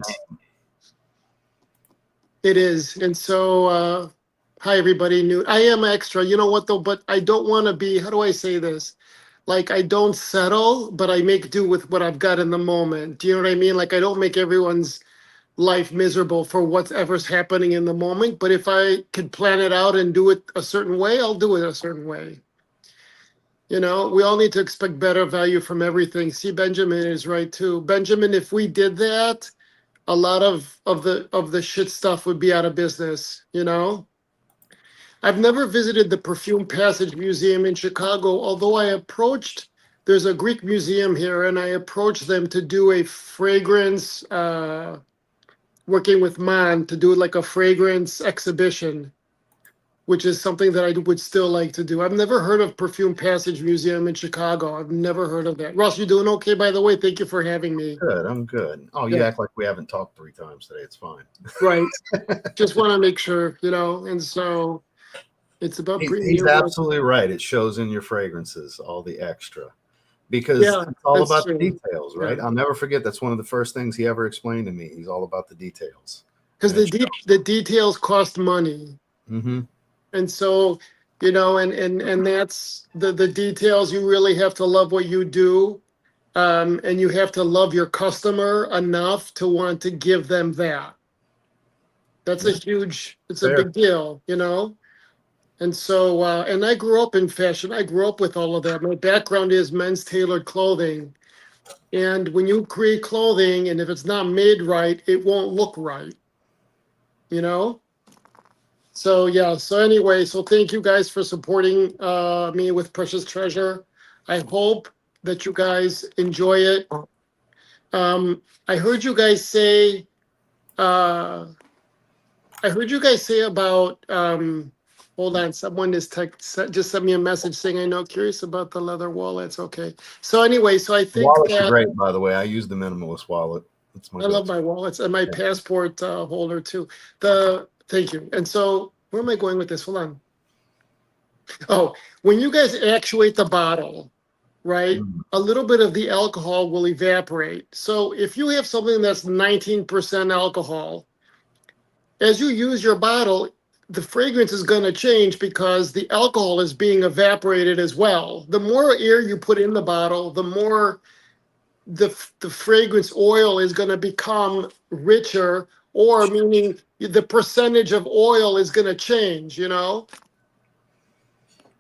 It is. And so, hi everybody. I am extra. You know what though? But I don't want to be, how do I say this? Like I don't settle, but I make do with what I've got in the moment. Do you know what I mean? Like I don't make everyone's life miserable for whatever's happening in the moment. But if I could plan it out and do it a certain way, I'll do it a certain way. We all need to expect better value from everything. See, Benjamin is right too. Benjamin, if we did that, a lot of the shit stuff would be out of business, I've never visited the Perfume Passage Museum in Chicago, although there's a Greek museum here, and I approached them to do a fragrance, working with Man to do like a fragrance exhibition, which is something that I would still like to do. I've never heard of Perfume Passage Museum in Chicago. I've never heard of that. Ross, you doing okay, by the way? Thank you for having me. Good, I'm good. Oh, you act like we haven't talked 3 times today. It's fine. Right. Just want to make sure, and so it's about he's absolutely right. It shows in your fragrances, all the extra. Because it's all about the details, right? I'll never forget. That's one of the first things he ever explained to me. He's all about the details. Because the details cost money. Mm-hmm. And so, and that's the details. You really have to love what you do. And you have to love your customer enough to want to give them that. That's it's a big deal, And so, and I grew up in fashion. I grew up with all of that. My background is men's tailored clothing. And when you create clothing, and if it's not made right, it won't look right, So, yeah. So anyway, so thank you guys for supporting me with Precious Treasure. I hope that you guys enjoy it. I heard you guys say, about, hold on, someone just sent me a message saying, I know, curious about the leather wallets. Okay. So anyway, so I think wallets are great, by the way. I use the minimalist wallet. I love my wallets and my passport holder too. Thank you. And so where am I going with this? Hold on. Oh, when you guys actuate the bottle, right, a little bit of the alcohol will evaporate. So if you have something that's 19% alcohol, as you use your bottle, the fragrance is going to change because the alcohol is being evaporated as well. The more air you put in the bottle, the more the fragrance oil is going to become richer, or meaning the percentage of oil is going to change, you know?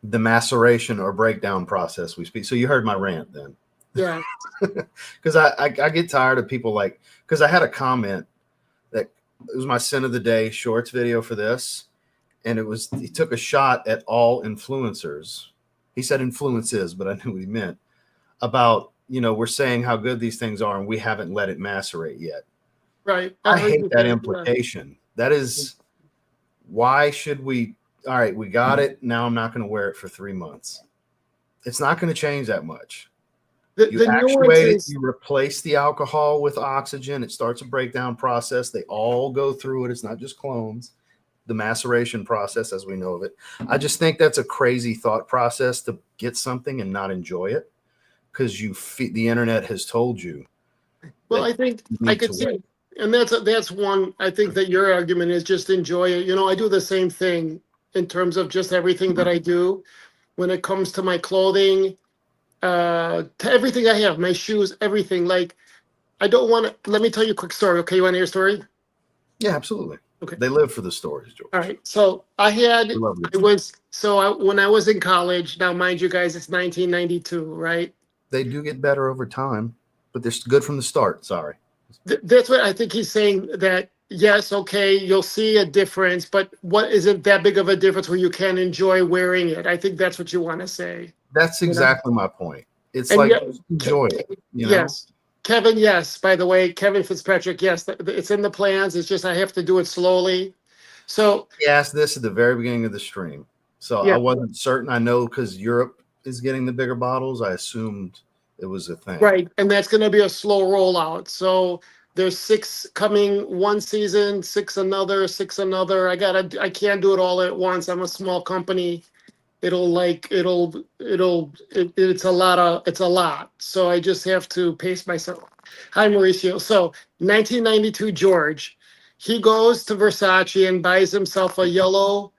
The maceration or breakdown process we speak. So you heard my rant then. Yeah. Because I get tired of people like, because I had a comment that it was my sin of the day shorts video for this. And it was, he took a shot at all influencers. He said influences, but I knew what he meant about, you know, we're saying how good these things are and we haven't let it macerate yet. Right. I hate that implication. That is, why should we? All right, we got it. Now I'm not going to wear it for 3 months. It's not going to change that much. You actuate it, you replace the alcohol with oxygen. It starts a breakdown process. They all go through it. It's not just clones. The maceration process, as we know of it. I just think that's a crazy thought process to get something and not enjoy it because the internet has told you. Well, I think I could see, and that's one. I think that your argument is just enjoy it. You know, I do the same thing in terms of just everything that I do when it comes to my clothing, to everything I have, my shoes, everything. Like, I don't want to. Let me tell you a quick story. Okay, you want to hear a story? Yeah, absolutely. Okay. They live for the stories, George. All right. So when I was in college. Now, mind you guys, it's 1992, right? They do get better over time, but they're good from the start. Sorry. That's what I think he's saying, that yes, okay, you'll see a difference, but what isn't that big of a difference where you can enjoy wearing it? I think that's what you want to say. That's exactly my point. It's and like, enjoy it. You know? Yes. Kevin, yes. By the way, Kevin Fitzpatrick, yes, it's in the plans. It's just I have to do it slowly. So he asked this at the very beginning of the stream. So yeah. I wasn't certain. I know because Europe is getting the bigger bottles. I assumed it was a thing. Right. And that's going to be a slow rollout. So there's 6 coming one season, 6 another, 6 another. I can't do it all at once. I'm a small company. It's a lot. So I just have to pace myself. Hi, Mauricio. So 1992 George, he goes to Versace and buys himself a yellow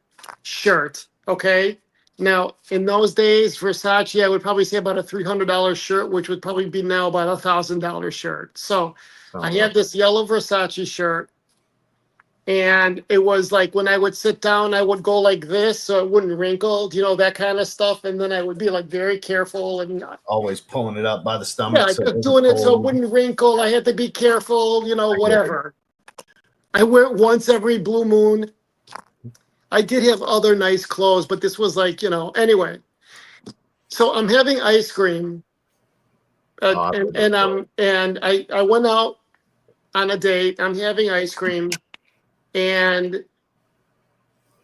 shirt. Okay. Now, in those days, Versace, I would probably say about a $300 shirt, which would probably be now about a $1,000 shirt. So I had this yellow Versace shirt. And it was like when I would sit down, I would go like this so it wouldn't wrinkle, you know, that kind of stuff. And then I would be like very careful and always pulling it up by the stomach. Yeah, so doing it so it wouldn't wrinkle. I had to be careful, you know, whatever. I wear it once every blue moon. I did have other nice clothes, but this was like, you know, anyway. So I'm having ice cream, and I went out on a date. I'm having ice cream. And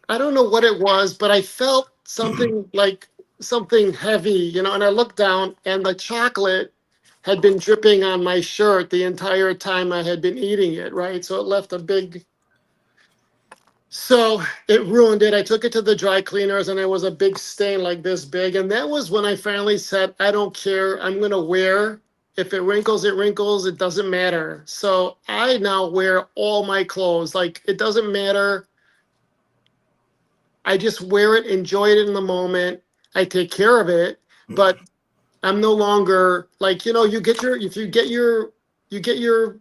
I don't know what it was, but I felt something like something heavy, you know, and I looked down and the chocolate had been dripping on my shirt the entire time I had been eating it, right? So it left a big, so it ruined it. I took it to the dry cleaners and it was a big stain like this big. And that was when I finally said, I don't care. I'm going to wear. If it wrinkles, it wrinkles. It doesn't matter. So I now wear all my clothes. Like, it doesn't matter. I just wear it, enjoy it in the moment. I take care of it, but I'm no longer like, you know, you get your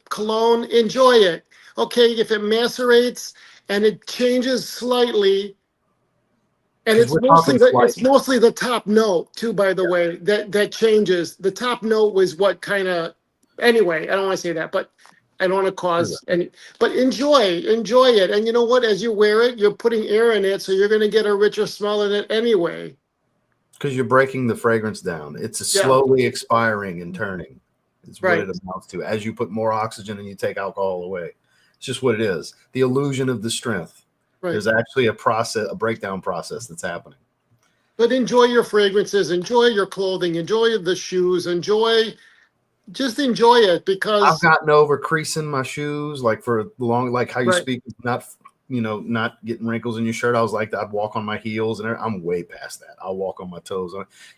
cologne, enjoy it. Okay, if it macerates and it changes slightly, and it's mostly the top note too, by the way, that changes. The top note was what kind of, anyway, I don't want to say that, but I don't want to cause any, but enjoy it. And you know what, as you wear it, you're putting air in it, so you're going to get a richer smell in it anyway. Because you're breaking the fragrance down. It's slowly expiring and turning. It's what it amounts to. As you put more oxygen and you take alcohol away. It's just what it is. The illusion of the strength. Right. There's actually a breakdown process that's happening. But enjoy your fragrances, enjoy your clothing, enjoy the shoes, just enjoy it, because I've gotten over creasing my shoes, like for long, like how you speak, not getting wrinkles in your shirt. I was like, I'd walk on my heels, and I'm way past that. I'll walk on my toes.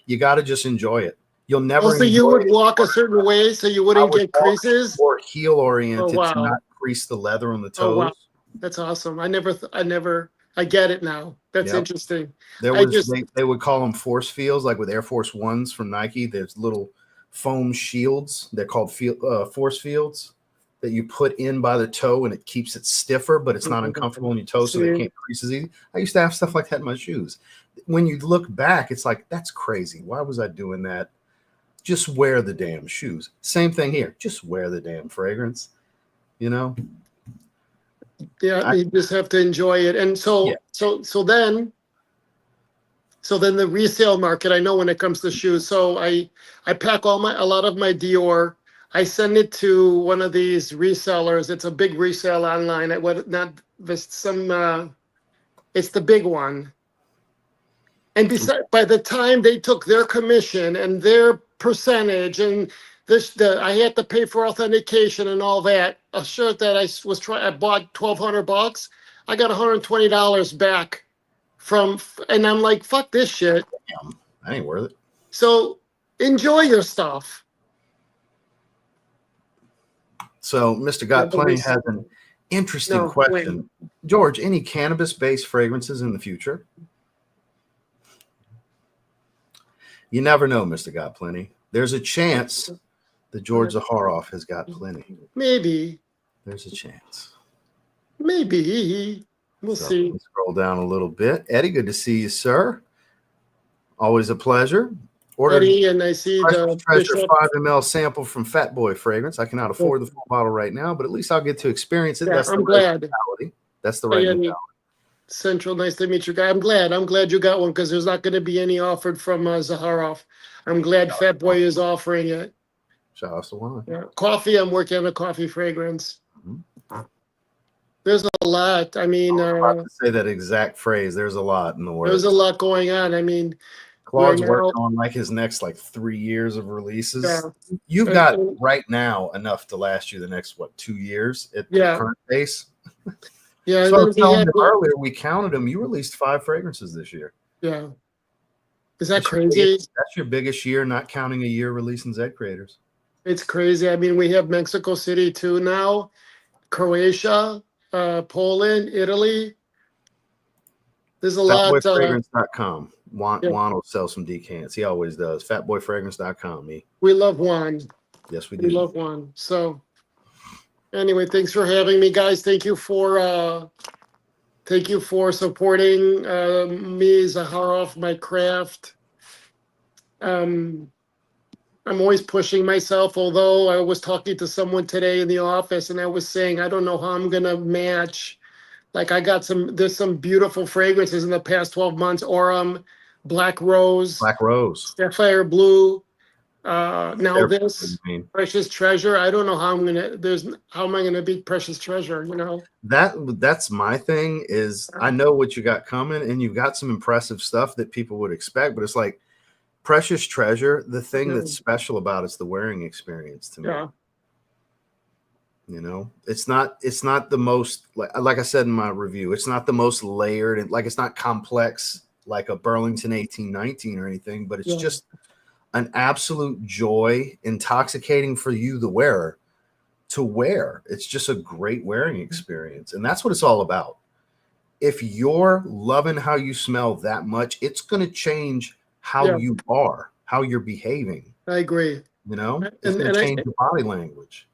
You got to just enjoy it. You'll never. Also, you would walk a certain way so you wouldn't get creases. Or heel oriented to not crease the leather on the toes. Oh, wow. That's awesome. I never I get it now. That's Yep. interesting. There I was just they would call them force fields, like with Air Force Ones from Nike. There's little foam shields. They're called force fields that you put in by the toe, and it keeps it stiffer, but it's not uncomfortable on your toe, so they see, can't crease as easy. I used to have stuff like that in my shoes. When you look back, it's like, that's crazy. Why was I doing that? Just wear the damn shoes. Same thing here. Just wear the damn fragrance. You know? yeah, you just have to enjoy it. And so Yeah. so then the resale market, I know when it comes to shoes. So I pack a lot of my Dior. I send it to one of these resellers. It's a big resale online. It's the big one. And by the time they took their commission and their percentage and I had to pay for authentication and all that. A shirt that I bought $1,200. I got $120 back and I'm like, fuck this shit. Damn, that ain't worth it. So enjoy your stuff. So Mr. Got Plenty has an interesting question. Wait. George, any cannabis-based fragrances in the future? You never know, Mr. Got Plenty. There's a chance that George Zaharoff has got plenty. Maybe. There's a chance. Maybe. We'll see. Let's scroll down a little bit. Eddie, good to see you, sir. Always a pleasure. Eddie, and I see the Treasure 5 ml sample from Fat Boy Fragrance. I cannot afford the full bottle right now, but at least I'll get to experience it. Yeah, That's I'm glad. That's the right mentality. Central, nice to meet you, guy. I'm glad you got one because there's not going to be any offered from Zaharoff. I'm glad Fat Boy is offering it. Shout out to one. Yeah. Coffee, I'm working on a coffee fragrance. There's a lot. I mean, I was about to say that exact phrase. There's a lot in the world. There's a lot going on. I mean, Claude's working on like his next 3 years of releases. Yeah. You've got right now enough to last you the next 2 years at the current pace. Yeah. So I was telling you earlier, we counted them. You released 5 fragrances this year. Yeah. Is that crazy? That's your biggest year, not counting a year releasing Zed Creators. It's crazy. I mean, we have Mexico City too now, Croatia, Poland, Italy. There's a lot. Fatboyfragrance.com. Juan will sell some decants. He always does. Fatboyfragrance.com. We love Juan. Yes, we do. We love Juan. So anyway, thanks for having me, guys. Thank you for supporting me, Zaharoff, my craft. I'm always pushing myself, although I was talking to someone today in the office and I was saying, I don't know how I'm going to match. Like there's some beautiful fragrances in the past 12 months. Aurum, Black Rose, Sapphire Blue. Now this Precious Treasure. I don't know how am I going to beat Precious Treasure, you know? That's my thing is I know what you got coming and you've got some impressive stuff that people would expect, but it's like Precious Treasure, the thing that's special about it's the wearing experience to me. Yeah. You know, it's not the most, like I said in my review, it's not the most layered and it's not complex like a Burlington 1819 or anything, but it's just an absolute joy, intoxicating for you, the wearer, to wear. It's just a great wearing experience. And that's what it's all about. If you're loving how you smell that much, it's going to change how you are, how you're behaving. I agree. You know, it's going to change your body language.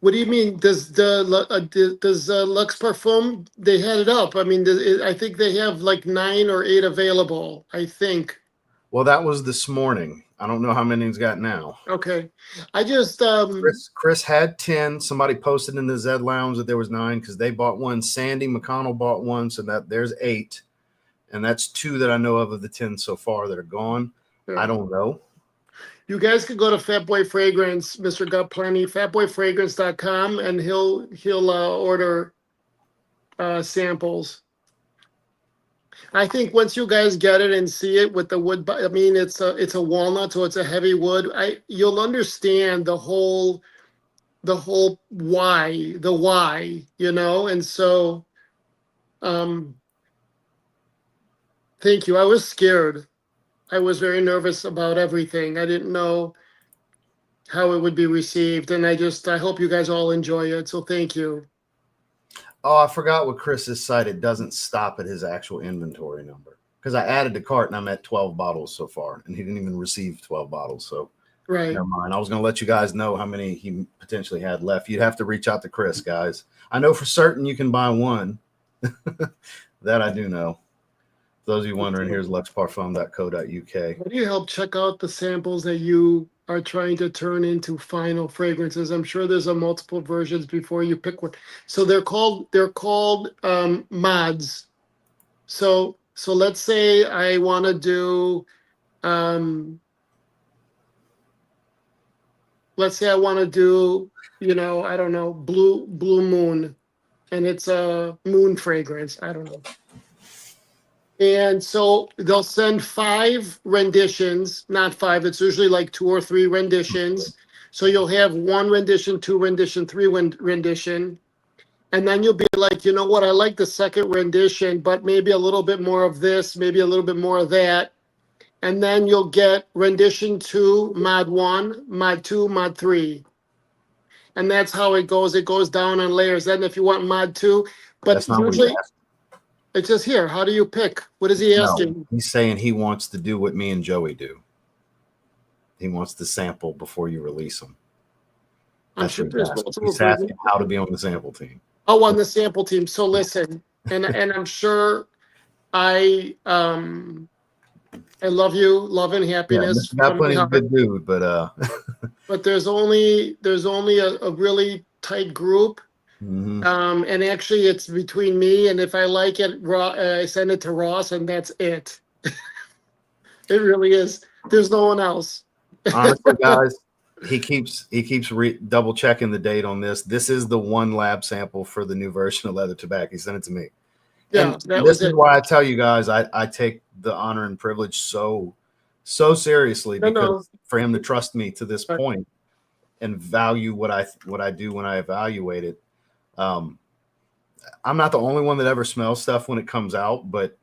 What do you mean? Does Luxe Parfum, they had it up? I mean, I think they have 9 or 8 available, I think. Well, that was this morning. I don't know how many he's got now. Okay. I just Chris had 10. Somebody posted in the Zed Lounge that there was 9 because they bought one. Sandy McConnell bought one, so there's 8. And that's 2 that I know of the 10 so far that are gone. Yeah. I don't know. You guys can go to Fat Boy Fragrance, Mr. Got Plenty, fatboyfragrance.com, and he'll order samples. I think once you guys get it and see it with the wood, I mean, it's a walnut, so it's a heavy wood. You'll understand the whole why, you know? And so, thank you. I was scared. I was very nervous about everything. I didn't know how it would be received. And I hope you guys all enjoy it. So thank you. Oh, I forgot what Chris's site. It doesn't stop at his actual inventory number because I added the cart and I'm at 12 bottles so far, and he didn't even receive 12 bottles. So Right. never mind. I was going to let you guys know how many he potentially had left. You'd have to reach out to Chris, guys. I know for certain you can buy one. That I do know. For those of you wondering, here's luxparfum.co.uk. How do you help check out the samples that you are trying to turn into final fragrances? I'm sure there's a multiple versions before you pick one. So they're called mods. So let's say I want to do let's say I want to do, I don't know, blue moon, and it's a moon fragrance. I don't know. And so they'll send 5 renditions, not 5. It's usually like 2 or 3 renditions. So you'll have 1 rendition, 2 rendition, 3 rendition. And then you'll be like, you know what? I like the second rendition, but maybe a little bit more of this, maybe a little bit more of that. And then you'll get rendition 2, mod 1, mod 2, mod 3. And that's how it goes. It goes down in layers. Then if you want mod 2, but That's not usually what it's just here. How do you pick? What is he asking? No, he's saying he wants to do what me and Joey do. He wants to sample before you release them. I'm sure there's multiple. He's asking how to be on the sample team. Oh, on the sample team. So listen, and I'm sure I love you, love and happiness. Yeah, Mr. Gaplin's a good dude, but but there's only a really tight group. And actually it's between me, and if I like it, I send it to Ross, and that's it. It really is. There's no one else. Honestly, guys, he keeps double checking the date on this. This is the one lab sample for the new version of leather tobacco. He sent it to me. Yeah, and this is why I tell you guys I take the honor and privilege so seriously, because for him to trust me to this point and value what I do when I evaluate it. I'm not the only one that ever smells stuff when it comes out, but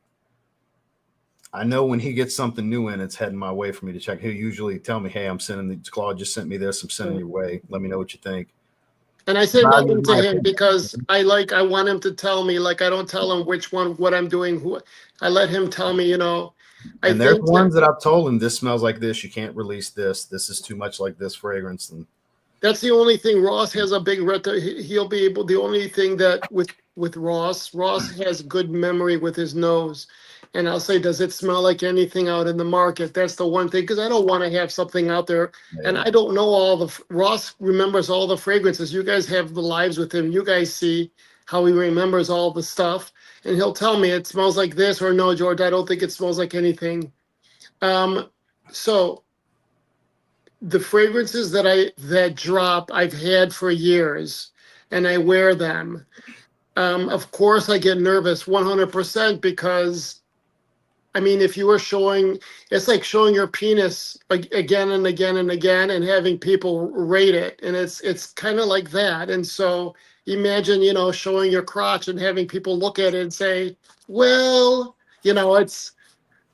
I know when he gets something new in, it's heading my way for me to check. He'll usually tell me, hey, Claude just sent me this. I'm sending your way. Let me know what you think. And I say nothing to him because I want him to tell me. Like, I don't tell him what I'm doing. I let him tell me, And there's ones that I've told him, this smells like this. You can't release this. This is too much like this fragrance. And that's the only thing. Ross has a big he'll be able. The only thing that with Ross has good memory with his nose, and I'll say, does it smell like anything out in the market? That's the one thing, because I don't want to have something out there, and I don't know Ross remembers all the fragrances. You guys have the lives with him. You guys see how he remembers all the stuff, and he'll tell me it smells like this, or no, George, I don't think it smells like anything. So the fragrances that drop I've had for years, and I wear them. Of course I get nervous 100%, because I mean, if you were it's like showing your penis again and again and again and having people rate it, and it's kind of like that. And so imagine, showing your crotch and having people look at it and say, well,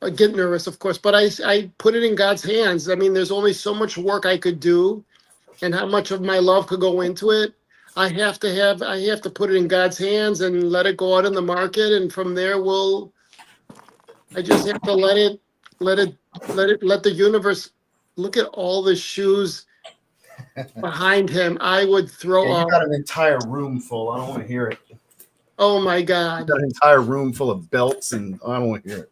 I get nervous, of course, but I put it in God's hands. I mean, there's only so much work I could do, and how much of my love could go into it. I have to put it in God's hands and let it go out in the market, and from there I just have to let the universe look at all the shoes behind him. I would throw up. You got an entire room full. I don't want to hear it. Oh my God! You got an entire room full of belts, and I don't want to hear it.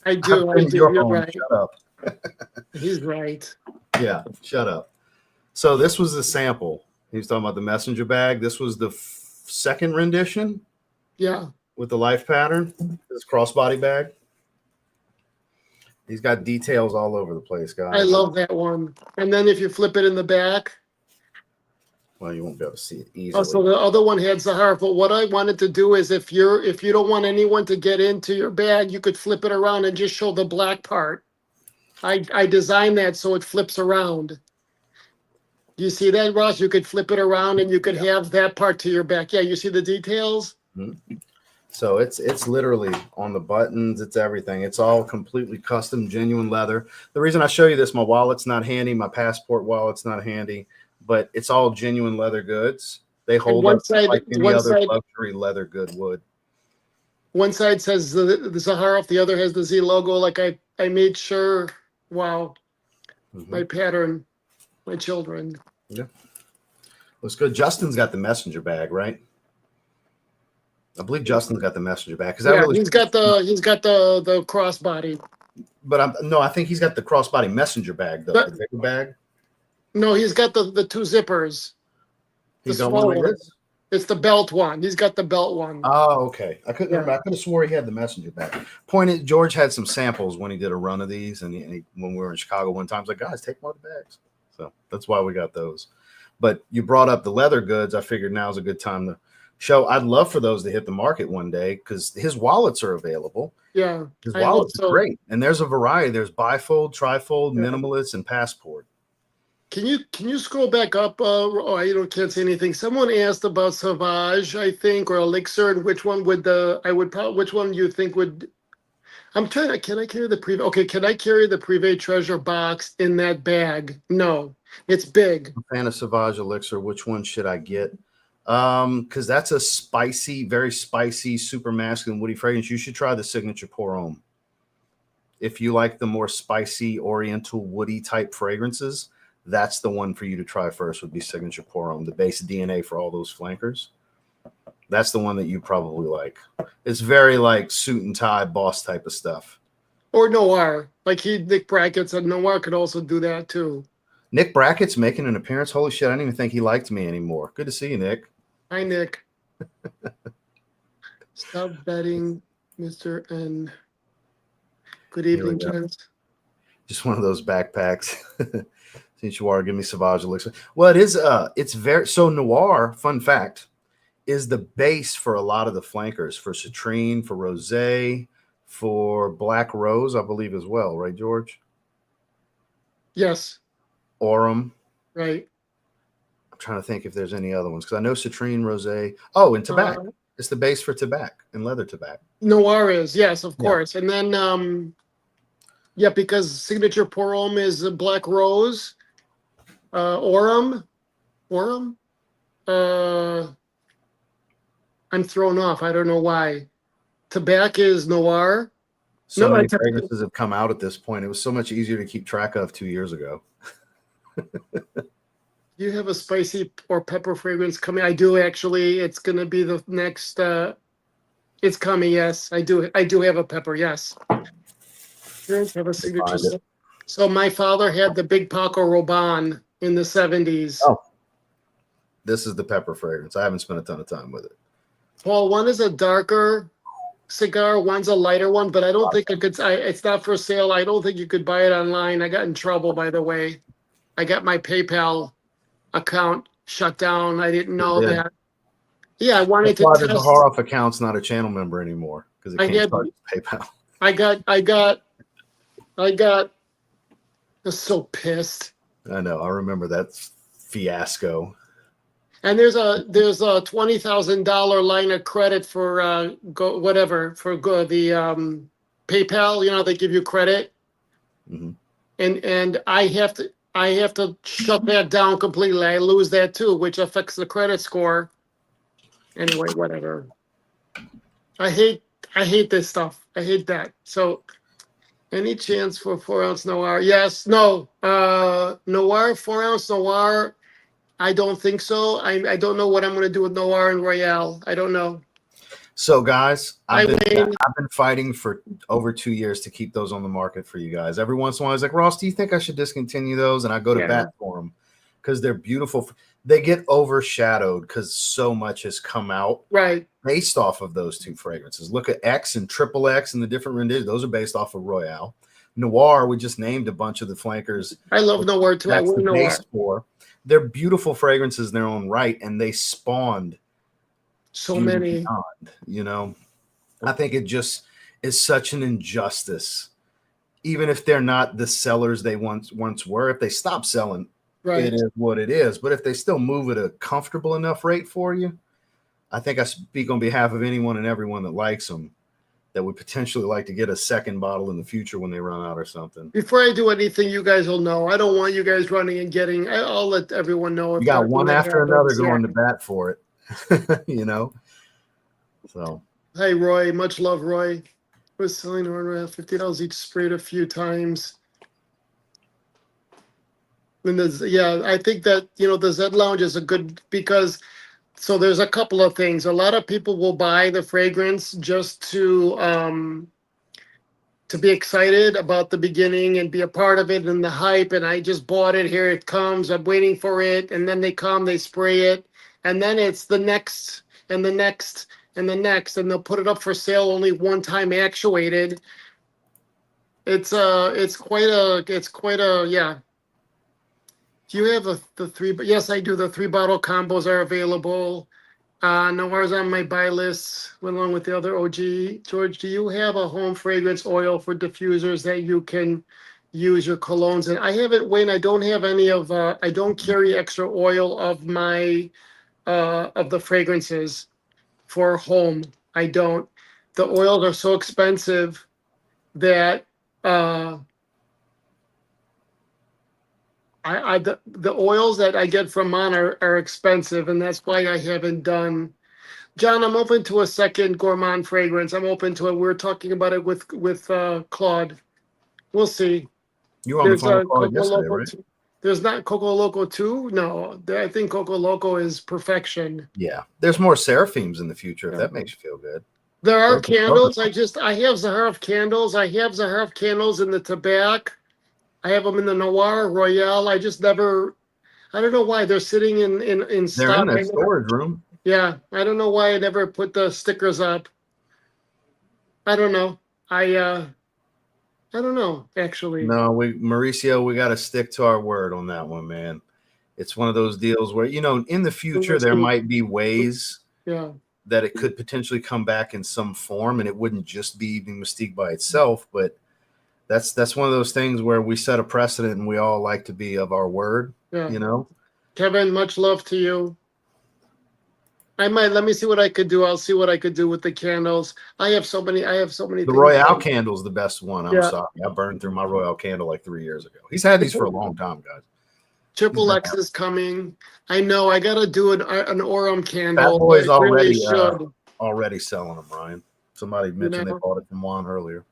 I do. You're right. Shut up. He's right. Yeah, shut up. So this was the sample. He was talking about the messenger bag. This was the second rendition. Yeah. With the life pattern, this crossbody bag. He's got details all over the place, guys. I love that one. And then if you flip it in the back. Well, you won't be able to see it easily. Oh, so the other one had Zaharoff. But what I wanted to do is, if you don't want anyone to get into your bag, you could flip it around and just show the black part. I designed that so it flips around. Do you see that, Ross? You could flip it around and you could have that part to your back. Yeah, you see the details? Mm-hmm. So it's literally on the buttons. It's everything. It's all completely custom, genuine leather. The reason I show you this, my wallet's not handy. My passport wallet's not handy. But it's all genuine leather goods. They And hold one up side, like any one other side, luxury leather good would. one side says the Zaharoff, the other has the Z logo. Like I made sure. Wow, my pattern, my children. Yeah, looks good. Justin's got the messenger bag, right? I believe Justin's got the messenger bag. Is that Yeah, really? he's got the crossbody. But no, I think he's got the crossbody messenger bag, the bigger bag. No, he's got the two zippers. He's The got one small like one. this. It's the belt one. He's got the belt one. Oh, okay. I couldn't remember. I could have swore he had the messenger bag. Pointed. George had some samples when he did a run of these, and when we were in Chicago one time, I was like, guys, take one of the bags. So that's why we got those. But you brought up the leather goods. I figured now's a good time to show. I'd love for those to hit the market one day because his wallets are available. Yeah, his wallets are great, and there's a variety. There's bifold, trifold, minimalist, and passport. Can you scroll back up? I can't see anything. Someone asked about Sauvage, I think, or Elixir, and which one would which one you think would? I'm trying to. Can I carry the Privé? Okay, can I carry the Privé treasure box in that bag? No, it's big. Fan of Sauvage, Elixir. Which one should I get? Because that's a spicy, very spicy, super masculine, woody fragrance. You should try the Signature Pour Homme. If you like the more spicy, oriental, woody type fragrances, that's the one for you to try first. Would be Signature Pour Homme, the base DNA for all those flankers. That's the one that you probably like. It's very like suit and tie, boss type of stuff. Or Noir, like Nick Brackett said, Noir could also do that too. Nick Brackett's making an appearance. Holy shit! I didn't even think he liked me anymore. Good to see you, Nick. Hi, Nick. Stop betting, Mr. N. Good evening, gents. Just one of those backpacks. Since you are, give me Sauvage Elixir. Well, it is. It's very so Noir. Fun fact is the base for a lot of the flankers for Citrine, for Rosé, for Black Rose, I believe as well. Right, George? Yes. Aurum. Right. I'm trying to think if there's any other ones because I know Citrine, Rosé. Oh, and tobacco. It's the base for tobacco and leather tobacco. Noir is, yes, of course. And then, yeah, because Signature Pour Homme is a Black Rose. Aurum. I'm thrown off. I don't know why. Tobacco is Noir. So many fragrances have come out at this point. It was so much easier to keep track of 2 years ago. You have a spicy or pepper fragrance coming? I do actually. It's going to be the next. It's coming. Yes, I do. I do have a pepper. Yes. Have a signature. So my father had the Big Paco Rabanne in the 70s. Oh, this is the pepper fragrance. I haven't spent a ton of time with it. Paul, one is a darker cigar, one's a lighter one, but I don't think I could. It's not for sale. I don't think you could buy it online. I got in trouble, by the way. I got my PayPal account shut down. I didn't know that. Yeah, I wanted to test. The Zaharoff account's not a channel member anymore because it can't charge PayPal. I was so pissed. I know. I remember that fiasco. And there's a $20,000 line of credit for the PayPal. You know, they give you credit, and I have to shut that down completely. I lose that too, which affects the credit score. Anyway, whatever. I hate this stuff. I hate that. So, any chance for 4-ounce Noir? Yes. No. Noir, 4-ounce Noir. I don't think so. I don't know what I'm going to do with Noir and Royale. I don't know. So, guys, I've been fighting for over 2 years to keep those on the market for you guys. Every once in a while, I was like, Ross, do you think I should discontinue those? And I go to bat for them because they're beautiful. They get overshadowed because so much has come out based off of those two fragrances. Look at X and Triple X and the different renditions. Those are based off of Royale. Noir, we just named a bunch of the flankers. I love Noir too. That's the base for. They're beautiful fragrances in their own right, and they spawned so many. Beyond, you know, I think it just is such an injustice. Even if they're not the sellers they once were, if they stop selling, it is what it is. But if they still move at a comfortable enough rate for you, I think I speak on behalf of anyone and everyone that likes them. that would potentially like to get a second bottle in the future when they run out or something. Before I do anything, you guys will know. I don't want you guys running and getting. I'll let everyone know. You got one after another going yeah. to bat for it, you know. So. Hey, Roy. Much love, Roy. Was selling around $50 each, sprayed a few times. And yeah, I think that, you know, the Zed Lounge is a good, because so there's a couple of things. A lot of people will buy the fragrance just to be excited about the beginning and be a part of it and the hype. And I just bought it. Here it comes. I'm waiting for it. And then they come, they spray it. And then it's the next and the next and the next. And they'll put it up for sale only one time actuated. It's quite a, yeah. Do you have the three? Yes, I do. The 3-bottle combos are available. Noir's on my buy list along with the other OG. George, do you have a home fragrance oil for diffusers that you can use your colognes in? I haven't, Wayne, I don't have any of, I don't carry extra oil of my, of the fragrances for home. I don't. The oils are so expensive that, the oils that I get from Mon are expensive, and that's why I haven't done. John, I'm open to a second gourmand fragrance. I'm open to it. We're talking about it with Claude. We'll see. You were on the phone with Claude yesterday, right? There's not Coco Loco 2? No, I think Coco Loco is perfection. Yeah, there's more Seraphims in the future, if that makes you feel good. There are candles. I have Zaharoff candles. I have Zaharoff candles in the tobacco. I have them in the Noir Royale. I just never, I don't know why they're sitting in stock. They're in that storage room. Yeah, I don't know why I never put the stickers up. I don't know. I don't know, actually. No, Mauricio, we got to stick to our word on that one, man. It's one of those deals where, you know, in the future, there might be ways that it could potentially come back in some form, and it wouldn't just be Evening Mystique by itself, but that's one of those things where we set a precedent and we all like to be of our word, you know. Kevin, much love to you. Let me see what I could do. I'll see what I could do with the candles. I have so many The Royale candle's the best one. I'm sorry. I burned through my Royale candle like 3 years ago. He's had these for a long time, guys. Triple X is coming. I know. I got to do an Aurum candle. That boy's already selling them, Ryan. Somebody mentioned they bought it from Juan earlier.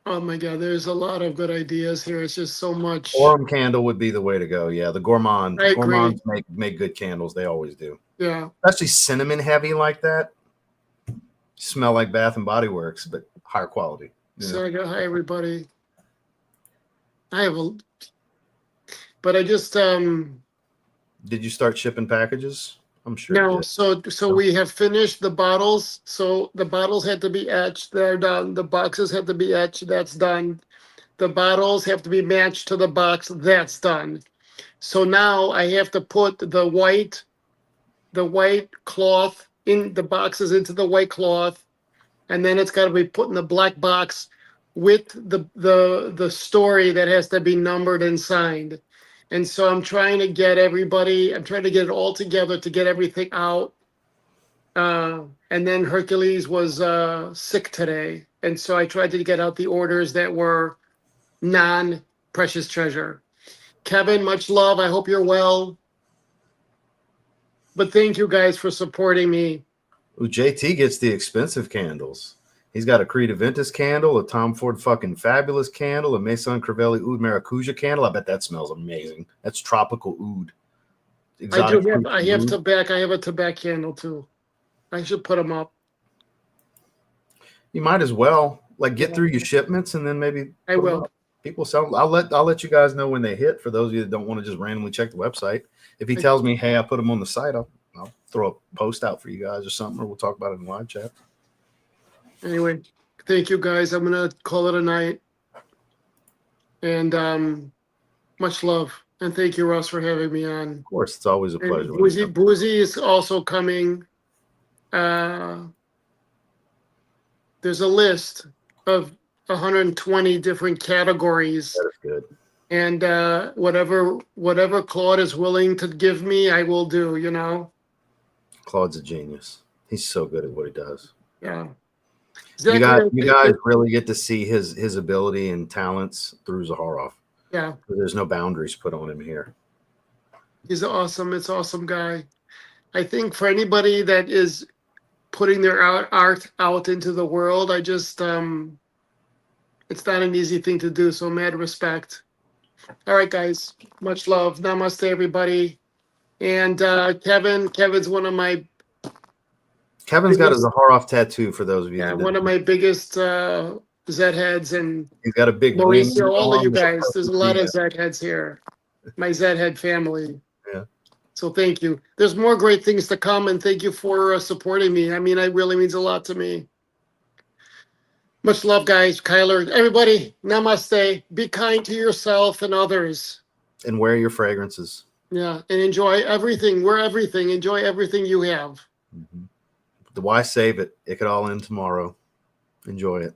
Oh my God, there's a lot of good ideas here. It's just so much. Aurum candle would be the way to go. Yeah, the gourmands make good candles. They always do. Yeah, especially cinnamon heavy like that. Smell like Bath and Body Works, but higher quality. So I got hi everybody. But I just Did you start shipping packages? I'm sure. No, so we have finished the bottles. So the bottles had to be etched. They're done. The boxes had to be etched. That's done. The bottles have to be matched to the box. That's done. So now I have to put the white cloth in the boxes into the white cloth, and then it's got to be put in the black box with the story that has to be numbered and signed. And so I'm trying to get it all together to get everything out. And then Hercules was sick today. And so I tried to get out the orders that were non-precious treasure. Kevin, much love. I hope you're well. But thank you guys for supporting me. Ooh, JT gets the expensive candles. He's got a Creed Aventus candle, a Tom Ford fucking Fabulous candle, a Maison Crivelli Oud Maracuja candle. I bet that smells amazing. That's tropical oud. I have a tobacco candle too. I should put them up. You might as well get through your shipments and then maybe I will. People sell. I'll let you guys know when they hit. For those of you that don't want to just randomly check the website, if he tells me, hey, I put them on the site, I'll throw a post out for you guys or something, or we'll talk about it in live chat. Anyway, thank you guys. I'm gonna call it a night. And much love. And thank you, Ross, for having me on. Of course, it's always a pleasure. Boozy is also coming. There's a list of 120 different categories. That is good. And whatever Claude is willing to give me, I will do, you know. Claude's a genius. He's so good at what he does. Yeah. Exactly. You guys really get to see his ability and talents through Zaharoff. Yeah. There's no boundaries put on him here. He's awesome. It's awesome guy. I think for anybody that is putting their art out into the world, I just it's not an easy thing to do. So mad respect. All right, guys. Much love. Namaste, everybody. And Kevin's one of my. Kevin's got a Zaharoff tattoo for those of you. Yeah, one of my biggest Zed heads, and he's got a big Mauricio, all of you guys. There's a lot of Zed heads here. My Zed head family. Yeah. So thank you. There's more great things to come, and thank you for supporting me. I mean, it really means a lot to me. Much love, guys. Kyler, everybody, namaste. Be kind to yourself and others. And wear your fragrances. Yeah, and enjoy everything. Wear everything. Enjoy everything you have. Mm-hmm. Why save it? It could all end tomorrow. Enjoy it.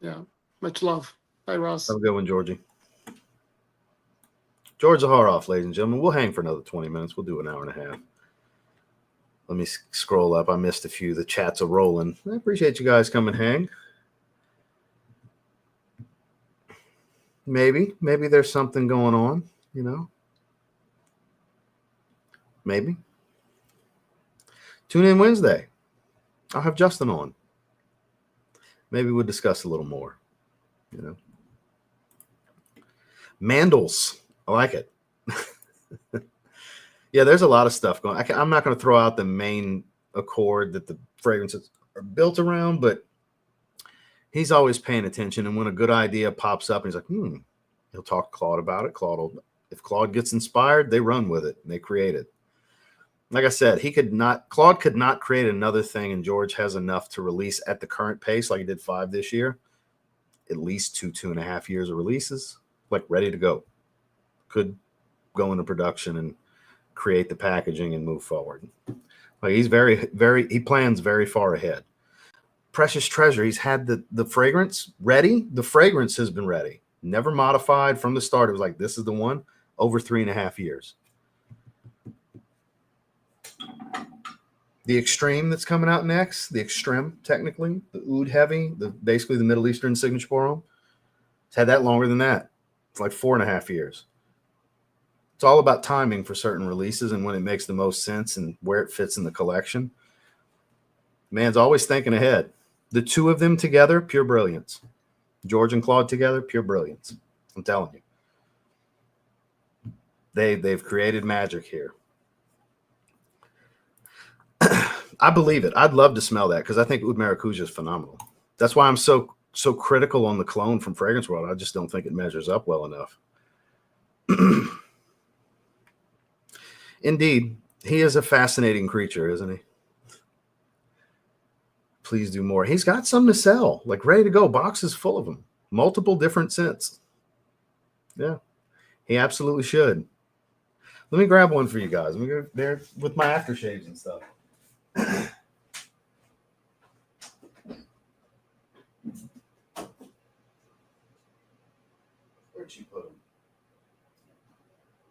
Yeah. Much love. Bye, Ross. Have a good one, Georgie. George Zaharoff, ladies and gentlemen. We'll hang for another 20 minutes. We'll do an hour and a half. Let me scroll up. I missed a few. The chats are rolling. I appreciate you guys coming hang. Maybe there's something going on, you know. Maybe. Tune in Wednesday. I'll have Justin on. Maybe we'll discuss a little more, you know. Mandels. I like it. Yeah, there's a lot of stuff going on. I'm not going to throw out the main accord that the fragrances are built around, but he's always paying attention. And when a good idea pops up, and he's like, he'll talk to Claude about it. If Claude gets inspired, they run with it and they create it. Like I said, Claude could not create another thing, and George has enough to release at the current pace, like he did 5 this year, at least 2.5 years of releases, like ready to go. Could go into production and create the packaging and move forward. Like he's he plans very far ahead. Precious Treasure, he's had the fragrance ready. The fragrance has been ready, never modified from the start. It was like, this is the one, over 3.5 years. The Extreme that's coming out next, the Extreme, technically, the Oud Heavy, basically the Middle Eastern signature boron, it's had that longer than that. It's like 4.5 years. It's all about timing for certain releases and when it makes the most sense and where it fits in the collection. Man's always thinking ahead. The two of them together, pure brilliance. George and Claude together, pure brilliance. I'm telling you. They've created magic here. I believe it. I'd love to smell that because I think Oud Maracuja is phenomenal. That's why I'm so critical on the clone from Fragrance World. I just don't think it measures up well enough. Indeed, he is a fascinating creature, isn't he? Please do more. He's got some to sell, like ready to go. Boxes full of them, multiple different scents. Yeah, he absolutely should. Let me grab one for you guys. Let me go there with my aftershaves and stuff. Where'd you put them?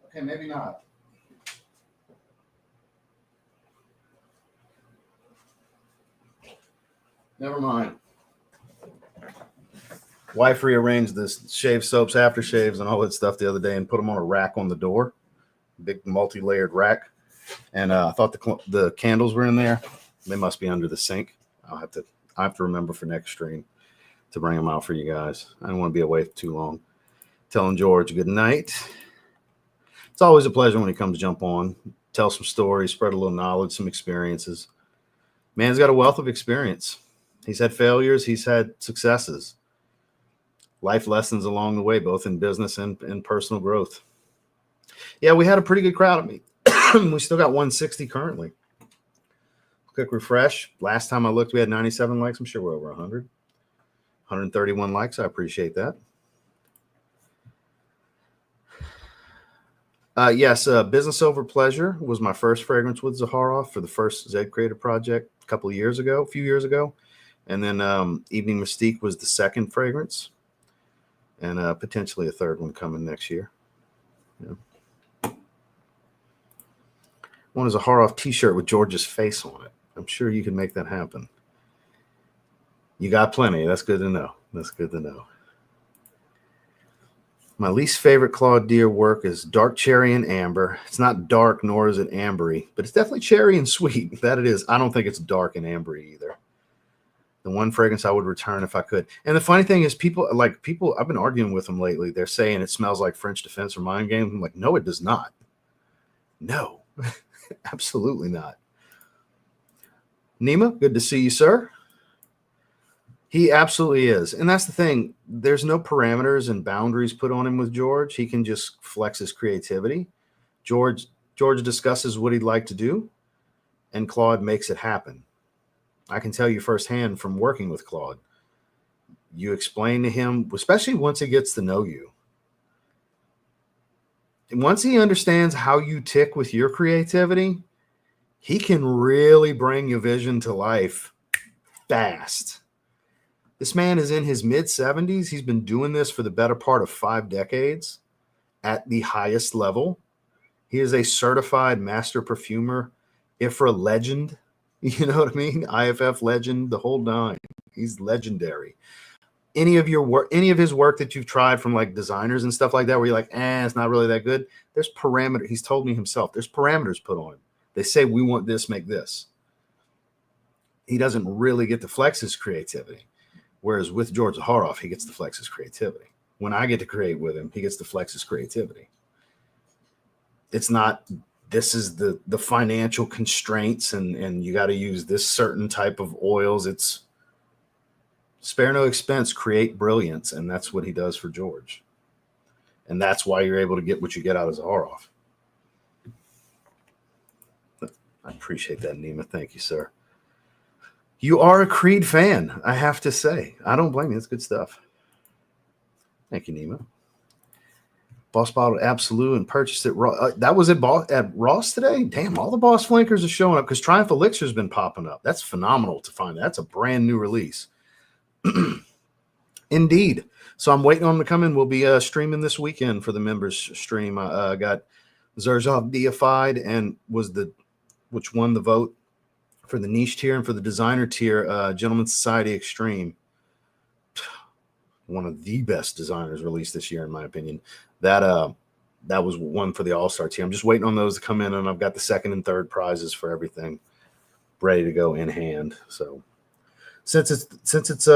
Okay, maybe not. Never mind. Wife rearranged this shave soaps, aftershaves, and all that stuff the other day and put them on a rack on the door. Big multi-layered rack. And I thought the candles were in there. They must be under the sink. I have to remember for next stream to bring them out for you guys. I don't want to be away too long. Telling George good night. It's always a pleasure when he comes jump on, tell some stories, spread a little knowledge, some experiences. Man's got a wealth of experience. He's had failures. He's had successes. Life lessons along the way, both in business and personal growth. Yeah, we had a pretty good crowd at me. We still got 160 currently. Quick refresh. Last time I looked, we had 97 likes. I'm sure we're over 100. 131 likes. I appreciate that. Yes, Business Over Pleasure was my first fragrance with Zaharoff for the first Zed Creative project a few years ago. And then Evening Mystique was the second fragrance. And potentially a third one coming next year. Yeah. One is a Zaharoff t-shirt with George's face on it. I'm sure you can make that happen. You got plenty. That's good to know. That's good to know. My least favorite Claude Deer work is dark cherry and amber. It's not dark, nor is it ambery, but it's definitely cherry and sweet. That it is. I don't think it's dark and ambery either. The one fragrance I would return if I could. And the funny thing is, people, I've been arguing with them lately. They're saying it smells like French Defense or Mind Games. I'm like, no, it does not. No, absolutely not. Nima, good to see you, sir. He absolutely is. And that's the thing. There's no parameters and boundaries put on him with George. He can just flex his creativity. George discusses what he'd like to do, and Claude makes it happen. I can tell you firsthand from working with Claude. You explain to him, especially once he gets to know you. And once he understands how you tick with your creativity, he can really bring your vision to life fast. This man is in his mid-70s. He's been doing this for the better part of 5 decades at the highest level. He is a certified master perfumer, IFRA legend. You know what I mean? IFF legend, the whole nine. He's legendary. Any of his work that you've tried from like designers and stuff like that, where you're like, it's not really that good. There's parameters. He's told me himself, there's parameters put on him. They say, we want this, make this. He doesn't really get to flex his creativity. Whereas with George Zaharoff, he gets to flex his creativity. When I get to create with him, he gets to flex his creativity. It's not, this is the financial constraints and you got to use this certain type of oils. It's spare no expense, create brilliance. And that's what he does for George. And that's why you're able to get what you get out of Zaharoff. I appreciate that, Nima. Thank you, sir. You are a Creed fan, I have to say. I don't blame you. It's good stuff. Thank you, Nima. Boss bottled Absolute and purchased it raw. That was at Ross today? Damn, all the Boss flankers are showing up because Triumph Elixir has been popping up. That's phenomenal to find. That's a brand new release. Indeed. So I'm waiting on them to come in. We'll be streaming this weekend for the members stream. I got Zaharoff deified and which won the vote for the niche tier and for the designer tier, Gentleman's Society Extreme. One of the best designers released this year, in my opinion. That was one for the All-Star tier. I'm just waiting on those to come in, and I've got the second and third prizes for everything ready to go in hand. So since it's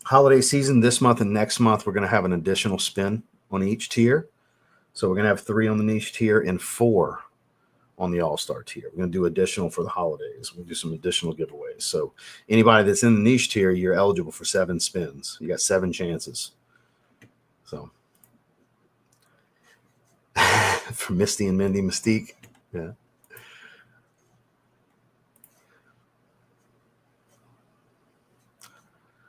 holiday season this month and next month, we're going to have an additional spin on each tier. So we're going to have 3 on the niche tier and 4 on the All-Star tier. We're going to do additional for the holidays. We'll do some additional giveaways. So anybody that's in the niche tier, you're eligible for 7 spins. You got 7 chances. So for Misty and Mindy Mystique. Yeah.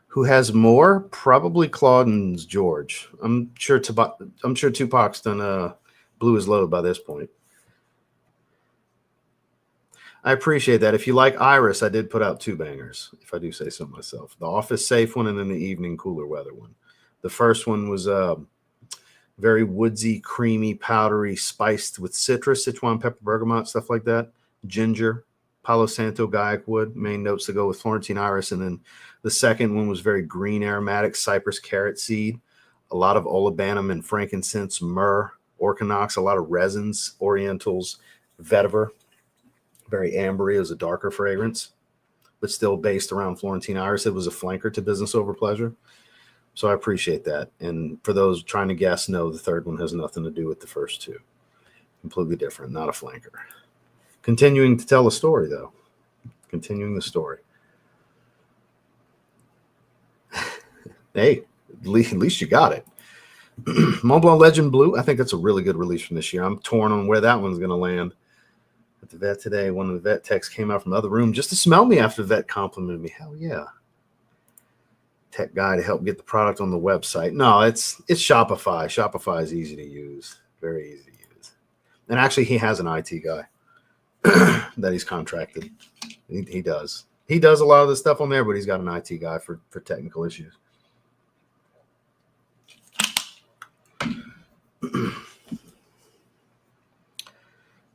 Who has more? Probably Claude and George. I'm sure Tupac's done blew his load by this point. I appreciate that. If you like Iris, I did put out 2 bangers, if I do say so myself. The office safe one and then the evening cooler weather one. The first one was very woodsy, creamy, powdery, spiced with citrus, Sichuan pepper, bergamot, stuff like that. Ginger, Palo Santo, Gaiac wood, main notes to go with Florentine Iris. And then the second one was very green, aromatic, cypress, carrot seed, a lot of olibanum and frankincense, myrrh, orchinox, a lot of resins, orientals, vetiver. Very ambery. It was a darker fragrance, but still based around Florentine Iris. It was a flanker to Business Over Pleasure. So I appreciate that. And for those trying to guess, no, the third one has nothing to do with the first 2. Completely different, not a flanker. Continuing to tell a story, though. Continuing the story. Hey, at least you got it. Mont Blanc Legend Blue. I think that's a really good release from this year. I'm torn on where that one's going to land. At the vet today, one of the vet techs came out from the other room just to smell me after the vet complimented me. Hell yeah. Tech guy to help get the product on the website. No, it's Shopify. Shopify is easy to use. Very easy to use. And actually, he has an IT guy that he's contracted. He does. He does a lot of the stuff on there, but he's got an IT guy for technical issues.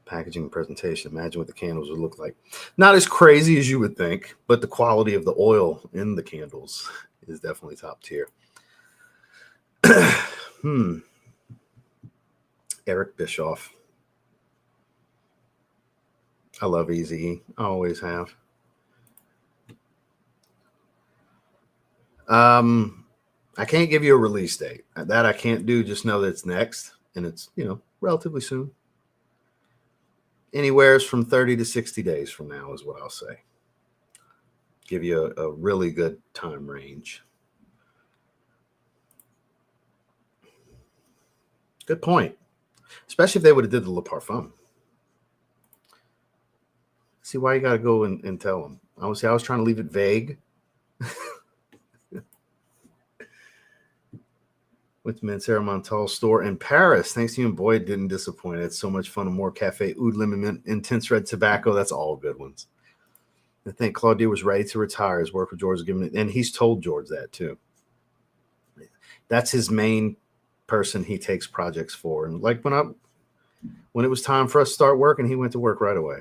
Packaging and presentation. Imagine what the candles would look like. Not as crazy as you would think, but the quality of the oil in the candles is definitely top tier. Eric Bischoff. I love Eazy. I always have. I can't give you a release date. That I can't do. Just know that it's next, and it's, you know, relatively soon. Anywhere from 30 to 60 days from now is what I'll say. Give you a really good time range. Good point. Especially if they would have did the Le Parfum. See why you got to go and tell them. I was trying to leave it vague. Went to Mancera Montal store in Paris. Thanks to you, and boy, it didn't disappoint. It's so much fun. And more cafe, oud lemon mint, intense red tobacco. That's all good ones. I think Claudia was ready to retire. His work with George was giving it, and he's told George that too. That's his main person he takes projects for. And like when it was time for us to start working, he went to work right away.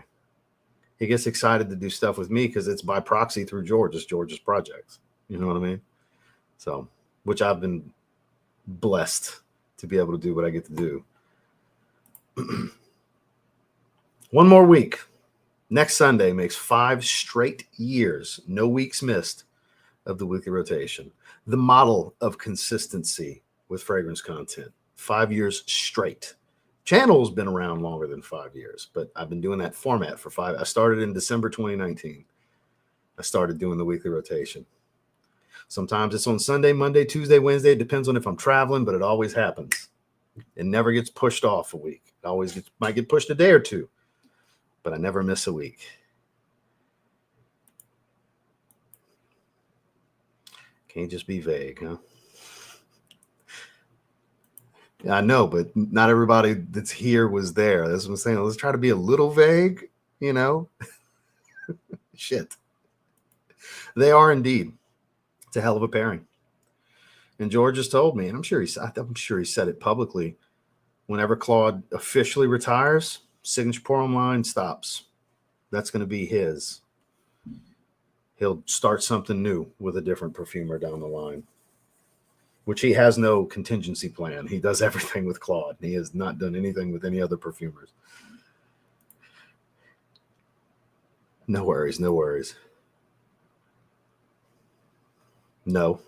He gets excited to do stuff with me because it's by proxy through George. It's George's projects. You know what I mean? So, which I've been blessed to be able to do what I get to do. One more week. Next Sunday makes 5 straight years, no weeks missed, of the weekly rotation. The model of consistency with fragrance content. 5 years straight. Channel's been around longer than 5 years, but I've been doing that format for 5. I started in December 2019. I started doing the weekly rotation. Sometimes it's on Sunday, Monday, Tuesday, Wednesday. It depends on if I'm traveling, but it always happens. It never gets pushed off a week. It always might get pushed a day or two, but I never miss a week. Can't just be vague, huh? Yeah, I know, but not everybody that's here was there. That's what I'm saying. Let's try to be a little vague, you know? Shit. They are indeed. It's a hell of a pairing. And George has told me, and I'm sure he said it publicly, whenever Claude officially retires, signature pour line stops. That's going to be his. He'll start something new with a different perfumer down the line, which he has no contingency plan. He does everything with Claude. He has not done anything with any other perfumers. No worries, no worries. No.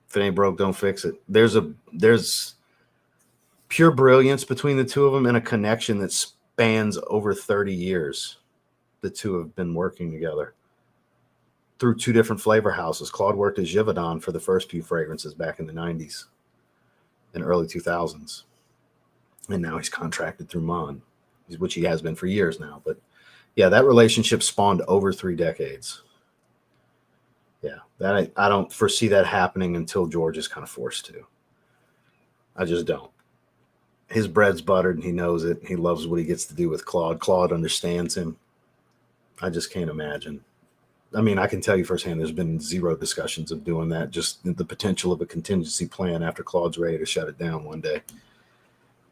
If it ain't broke, don't fix it. There's pure brilliance between the two of them and a connection that spans over 30 years. The two have been working together through 2 different flavor houses. Claude worked at Givaudan for the first few fragrances back in the 90s and early 2000s. And now he's contracted through Mon, which he has been for years now. But yeah, that relationship spawned over 3 decades. Yeah, that I don't foresee that happening until George is kind of forced to. I just don't. His bread's buttered and he knows it. He loves what he gets to do with Claude. Claude understands him. I just can't imagine. I mean, I can tell you firsthand, there's been 0 discussions of doing that. Just the potential of a contingency plan after Claude's ready to shut it down one day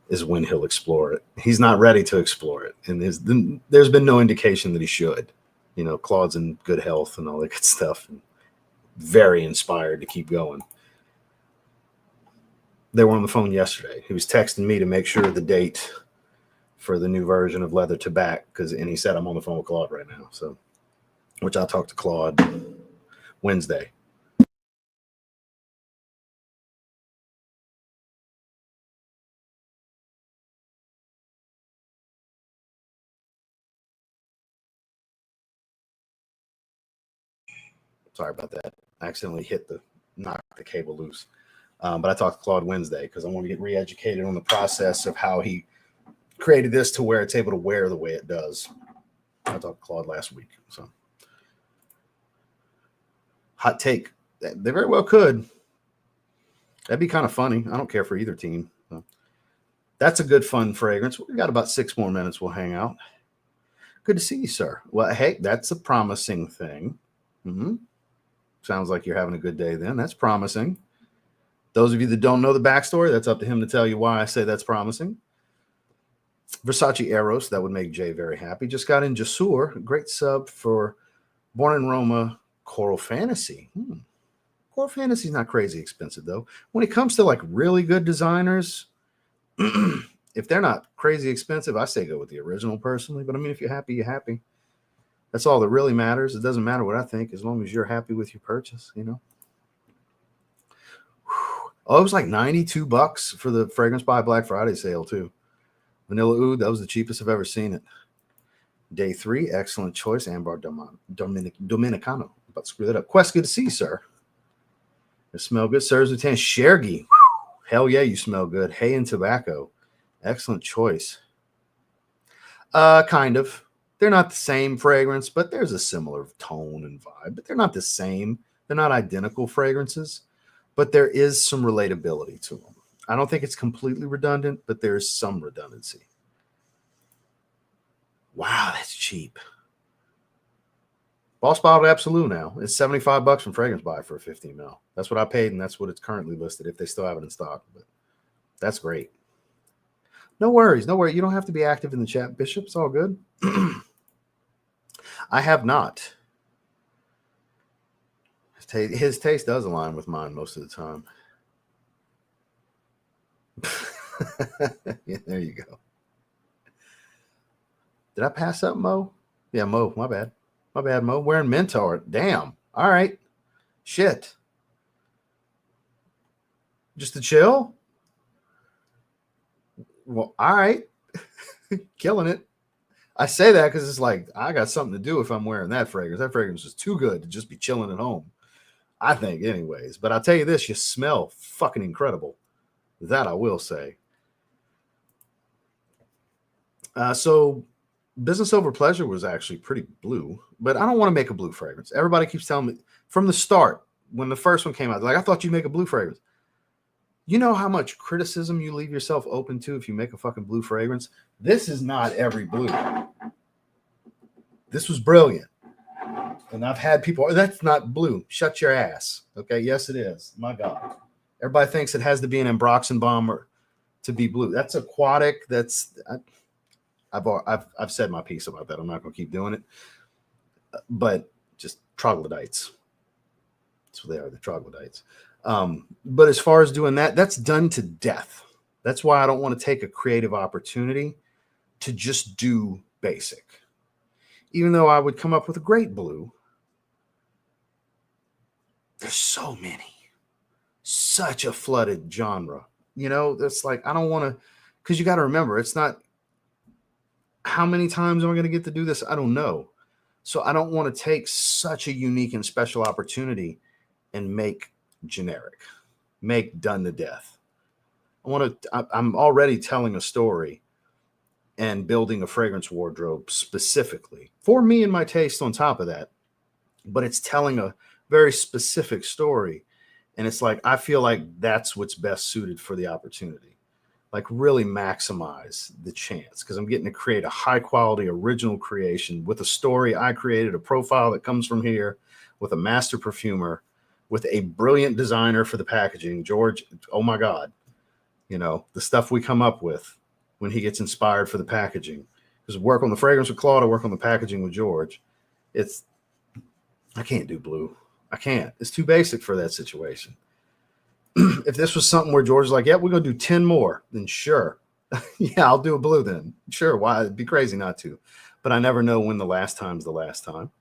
is when he'll explore it. He's not ready to explore it. And there's been no indication that he should. You know, Claude's in good health and all that good stuff. And very inspired to keep going. They were on the phone yesterday. He was texting me to make sure the date for the new version of Leather Tobacco, and he said, I'm on the phone with Claude right now. So, which I'll talk to Claude Wednesday. Sorry about that. I accidentally knocked the cable loose. But I talked to Claude Wednesday because I want to get re-educated on the process of how he created this to where it's able to wear the way it does. I talked to Claude last week. So, hot take. They very well could. That'd be kind of funny. I don't care for either team. So, that's a good, fun fragrance. We got about 6 more minutes. We'll hang out. Good to see you, sir. Well, hey, that's a promising thing. Mm-hmm. Sounds like you're having a good day then. That's promising. Those of you that don't know the backstory, that's up to him to tell you why I say that's promising. Versace Eros, that would make Jay very happy. Just got in Jasur, great sub for Born in Roma, Coral Fantasy. Coral Fantasy is not crazy expensive, though. When it comes to like really good designers, if they're not crazy expensive, I say go with the original personally. But I mean, if you're happy, you're happy. That's all that really matters. It doesn't matter what I think, as long as you're happy with your purchase, you know. Oh, it was like $92 for the Fragrance by Black Friday sale, too. Vanilla Oud, that was the cheapest I've ever seen it. Day 3, excellent choice. Ambar Dominicano. About to screw that up. Quest, good to see you, sir. It smell good. Sirs Lieutenant Shergy. Hell yeah, you smell good. Hay and Tobacco. Excellent choice. Kind of. They're not the same fragrance, but there's a similar tone and vibe. But they're not the same. They're not identical fragrances, but there is some relatability to them. I don't think it's completely redundant, but there's some redundancy. Wow, that's cheap. Boss Bottled Absolute now. It's $75 from Fragrance Buy for a 15 ml. That's what I paid, and that's what it's currently listed if they still have it in stock. But that's great. No worries. No worries. You don't have to be active in the chat, Bishop. It's all good. I have not. His taste does align with mine most of the time. Yeah, there you go. Did I pass up Mo? Yeah, Mo. My bad. My bad, Mo. Wearing Mentor. Damn. All right. Shit. Just to chill? Well, all right. Killing it. I say that because it's like I got something to do if I'm wearing that fragrance. That fragrance is too good to just be chilling at home. I think, anyways. But I'll tell you this, you smell fucking incredible. That I will say. So Business Over Pleasure was actually pretty blue, but I don't want to make a blue fragrance. Everybody keeps telling me from the start, when the first one came out, like, I thought you'd make a blue fragrance. You know how much criticism you leave yourself open to if you make a fucking blue fragrance? This is not every blue. This was brilliant. And I've had people, oh, that's not blue. Shut your ass. Okay, yes, it is. My God. Everybody thinks it has to be an Ambroxan bomber to be blue. That's aquatic. That's I've said my piece about that. I'm not going to keep doing it. But just troglodytes. That's what they are, the troglodytes. But as far as doing that, that's done to death. That's why I don't want to take a creative opportunity to just do basic. Even though I would come up with a great blue, there's so many. Such a flooded genre. You know, that's like, I don't want to, because you got to remember, it's not, how many times am I going to get to do this? I don't know. So I don't want to take such a unique and special opportunity and make generic, make done to death. I'm already telling a story and building a fragrance wardrobe specifically for me and my taste on top of that. But it's telling a very specific story. And it's like, I feel like that's what's best suited for the opportunity. Like really maximize the chance because I'm getting to create a high quality original creation with a story I created, a profile that comes from here with a master perfumer, with a brilliant designer for the packaging. George, oh my God, you know, the stuff we come up with when he gets inspired for the packaging. Because work on the fragrance with Claude, I work on the packaging with George. I can't do blue. I can't. It's too basic for that situation. If this was something where George is like, yeah, we're going to do 10 more, then sure. Yeah, I'll do a blue then. Sure. Why? It'd be crazy not to. But I never know when the last time's the last time.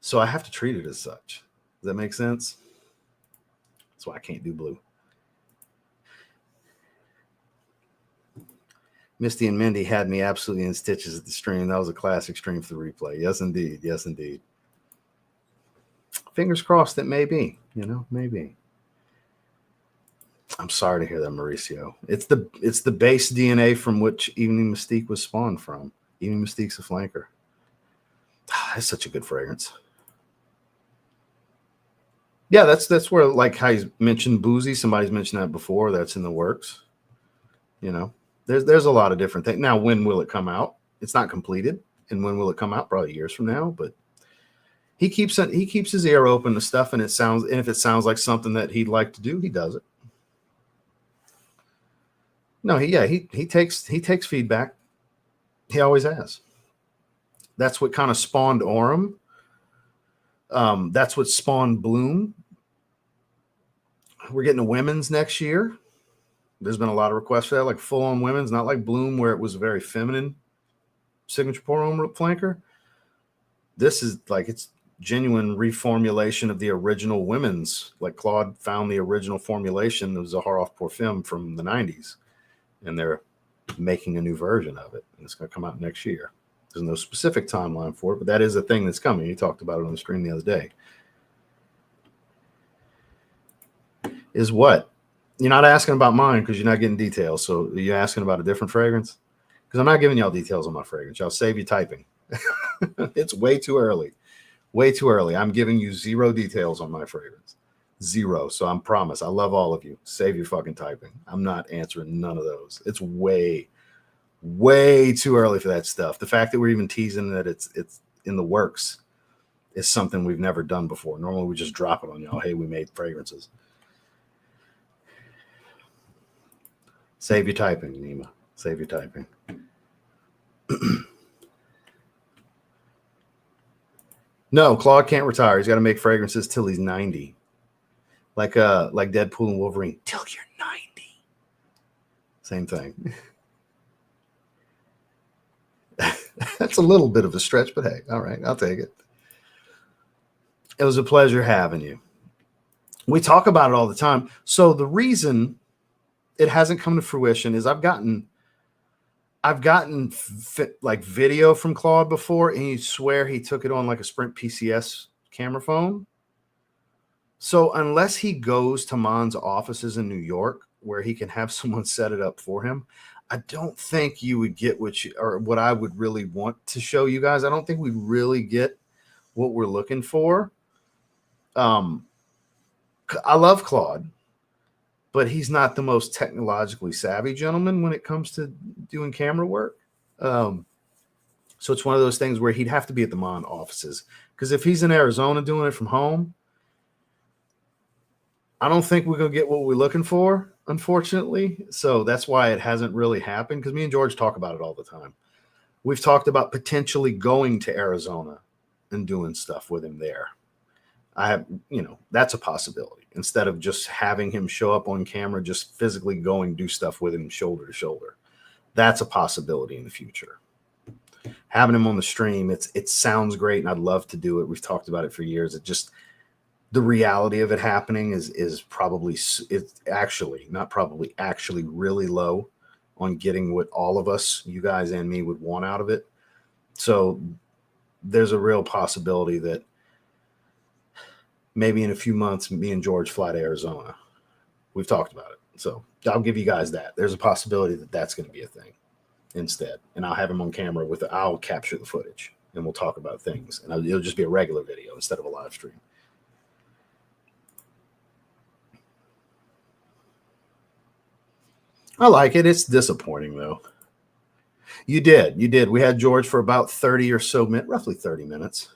So I have to treat it as such. Does that make sense? That's why I can't do blue. Misty and Mindy had me absolutely in stitches at the stream. That was a classic stream for the replay. Yes, indeed. Yes, indeed. Fingers crossed it may be, you know, maybe. I'm sorry to hear that, Mauricio. It's the base DNA from which Evening Mystique was spawned from. Evening Mystique's a flanker. That's such a good fragrance. Yeah, that's where, like how you mentioned Boozy. Somebody's mentioned that before. That's in the works. You know, there's a lot of different things. Now, when will it come out? It's not completed. And when will it come out? Probably years from now. But he keeps his ear open to stuff, and if it sounds like something that he'd like to do, he does it. No, he takes feedback. He always has. That's what kind of spawned Aurum. That's what spawned Bloom. We're getting a women's next year. There's been a lot of requests for that, like full-on women's, not like Bloom, where it was a very feminine signature pour home flanker. This is like, it's genuine reformulation of the original women's. Like Claude found the original formulation of Zaharoff Parfum from the 90s, and they're making a new version of it, and it's going to come out next year. There's no specific timeline for it, but that is a thing that's coming. You talked about it on the stream the other day. Is what? You're not asking about mine because you're not getting details. So you're asking about a different fragrance? Because I'm not giving y'all details on my fragrance. Y'all save you typing. It's way too early. Way too early. I'm giving you 0 details on my fragrance. 0. So I promise. I love all of you. Save your fucking typing. I'm not answering none of those. It's way too early for that stuff. The fact that we're even teasing that it's in the works is something we've never done before. Normally we just drop it on y'all. Hey, we made fragrances. Save your typing, Nima. Save your typing. No, Claude can't retire. He's got to make fragrances till he's 90. Like Deadpool and Wolverine. Till you're 90. Same thing. That's a little bit of a stretch, but hey, all right, I'll take it. It was a pleasure having you. We talk about it all the time. So the reason it hasn't come to fruition is I've gotten like video from Claude before, and you swear he took it on like a Sprint PCS camera phone. So unless he goes to Mon's offices in New York where he can have someone set it up for him, I don't think you would get what I would really want to show you guys. I don't think we really get what we're looking for. I love Claude, but he's not the most technologically savvy gentleman when it comes to doing camera work. So it's one of those things where he'd have to be at the Mon offices, because if he's in Arizona doing it from home, I don't think we're going to get what we're looking for, unfortunately. So that's why it hasn't really happened, because me and George talk about it all the time. We've talked about potentially going to Arizona and doing stuff with him there. That's a possibility. Instead of just having him show up on camera, just physically going do stuff with him shoulder to shoulder. That's a possibility in the future. Having him on the stream, it sounds great, and I'd love to do it. We've talked about it for years. It just, the reality of it happening is probably, it's actually, not probably, actually really low on getting what all of us, you guys and me, would want out of it. So there's a real possibility that maybe in a few months, me and George fly to Arizona. We've talked about it. So I'll give you guys that. There's a possibility that that's going to be a thing instead. And I'll have him on camera I'll capture the footage, and we'll talk about things. And it'll just be a regular video instead of a live stream. I like it. It's disappointing, though. You did. We had George for about 30 or so minutes, roughly 30 minutes.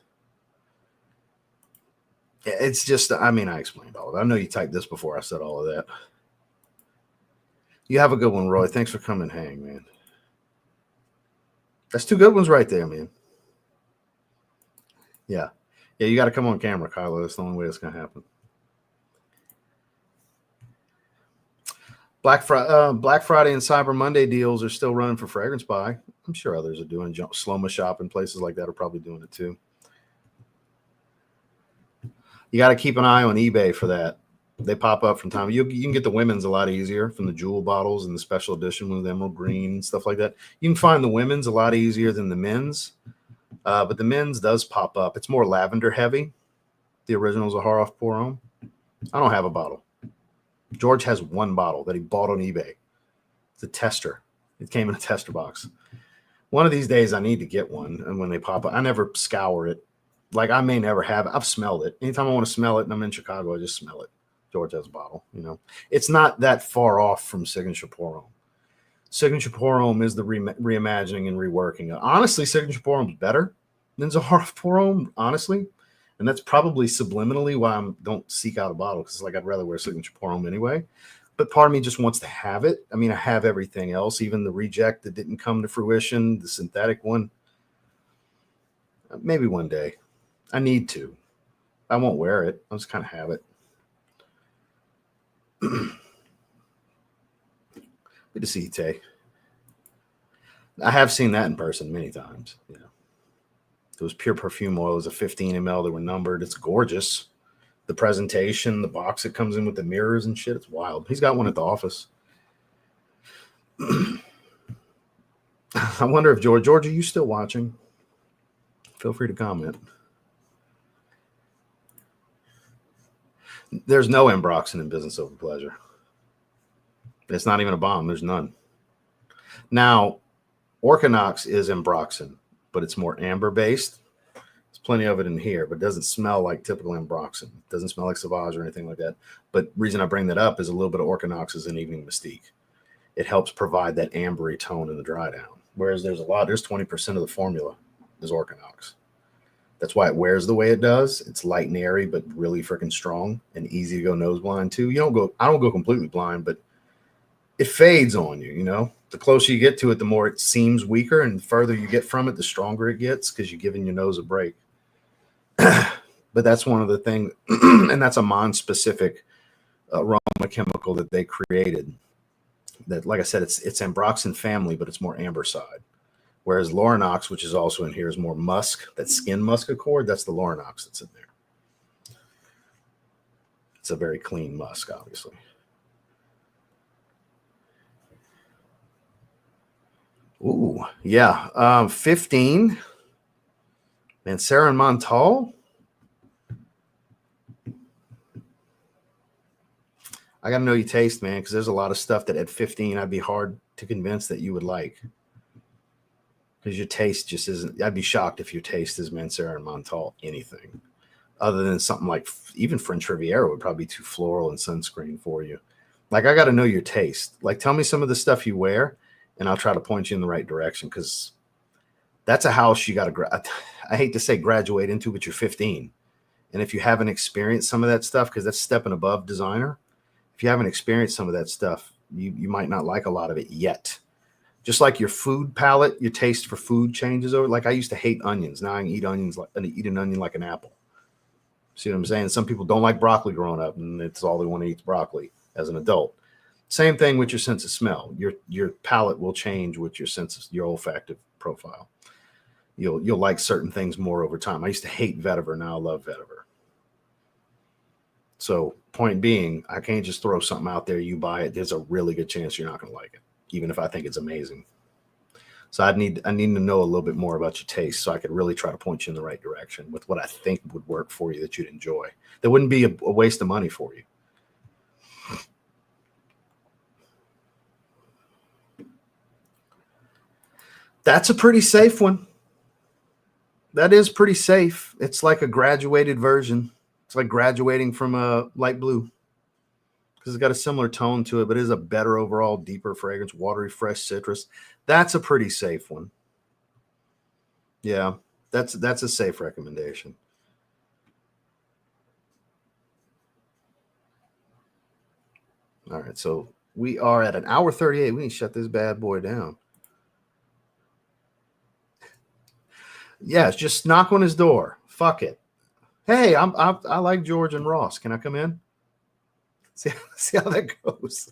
It's just, I explained all of it. I know you typed this before I said all of that. You have a good one, Roy. Thanks for coming and hang, man. That's 2 good ones right there, man. Yeah, you got to come on camera, Kylo. That's the only way it's going to happen. Black Friday and Cyber Monday deals are still running for Fragrance Buy. I'm sure others are doing. Sloma Shop and places like that are probably doing it too. You got to keep an eye on eBay for that. They pop up from time. You can get the women's a lot easier from the jewel bottles and the special edition with emerald green and stuff like that. You can find the women's a lot easier than the men's, but the men's does pop up. It's more lavender heavy. The original Zaharoff Pour Homme. I don't have a bottle. George has 1 bottle that he bought on eBay. It's a tester. It came in a tester box. One of these days I need to get one, and when they pop up, I never scour it. Like, I may never have it. I've smelled it. Anytime I want to smell it and I'm in Chicago, I just smell it. George has a bottle, It's not that far off from Signature Pour Homme. Signature Pour Homme is the reimagining and reworking. Honestly, Signature Pour Homme is better than Zaharoff Pour Homme, honestly. And that's probably subliminally why I don't seek out a bottle, because like I'd rather wear Signature Pour Homme anyway. but part of me just wants to have it. I mean, I have everything else, even the reject that didn't come to fruition, the synthetic one. Maybe one day. I need to. I won't wear it. I'll just kind of have it. Good to see you, Tay. I have seen that in person many times. Yeah. It was pure perfume oil. It was a 15 ml. They were numbered. It's gorgeous. The presentation, the box that comes in with the mirrors and shit. It's wild. He's got one at the office. I wonder if George, are you still watching? Feel free to comment. There's no ambroxan in business over pleasure. It's not even a bomb. There's none. Now, Orchinox is ambroxan, but it's more amber based. There's plenty of it in here, but it doesn't smell like typical ambroxan. It doesn't smell like Sauvage or anything like that. But the reason I bring that up is a little bit of Orchinox is in Evening Mystique. It helps provide that ambery tone in the dry down. Whereas there's 20% of the formula is Orchinox. That's why it wears the way it does. It's light and airy, but really freaking strong and easy to go nose blind too. I don't go completely blind, but it fades on you, you know. The closer you get to it, the more it seems weaker, and the further you get from it, the stronger it gets because you're giving your nose a break. But that's one of the things, and that's a Mon-specific aroma chemical that they created. That, like I said, it's ambroxan family, but it's more amber side. Whereas Lorinox, which is also in here, is more musk. That skin musk accord, that's the Lorinox that's in there. It's a very clean musk, obviously. Ooh, yeah. 15. Maceration Menthol. I got to know your taste, man, because there's a lot of stuff that at 15 I'd be hard to convince that you would like. Because your taste just isn't. I'd be shocked if your taste is Maceration Menthol anything. Other than something like even French Riviera would probably be too floral and sunscreen for you. Like, I got to know your taste. Like, tell me some of the stuff you wear, and I'll try to point you in the right direction, because that's a house you got to, I hate to say graduate into, but you're 15. And if you haven't experienced some of that stuff, because that's stepping above designer, if you haven't experienced some of that stuff, you might not like a lot of it yet. Just like your food palate, your taste for food changes over. Like, I used to hate onions. Now I can eat onions, eat an onion like an apple. See what I'm saying? Some people don't like broccoli growing up, and it's all they want to eat is broccoli as an adult. Same thing with your sense of smell. Your palate will change with your your olfactive profile. You'll like certain things more over time. I used to hate vetiver. Now I love vetiver. So point being, I can't just throw something out there. You buy it. There's a really good chance you're not going to like it, even if I think it's amazing. So I need to know a little bit more about your taste, so I could really try to point you in the right direction with what I think would work for you that you'd enjoy. That wouldn't be a waste of money for you. That's a pretty safe one. That is pretty safe. It's like a graduated version. It's like graduating from a light blue, because it's got a similar tone to it, but it is a better overall, deeper fragrance, watery, fresh citrus. That's a pretty safe one. Yeah, that's a safe recommendation. All right, so we are at 1:38. We need to shut this bad boy down. Yeah, just knock on his door. Fuck it. Hey, I like George and Ross. Can I come in? See how that goes.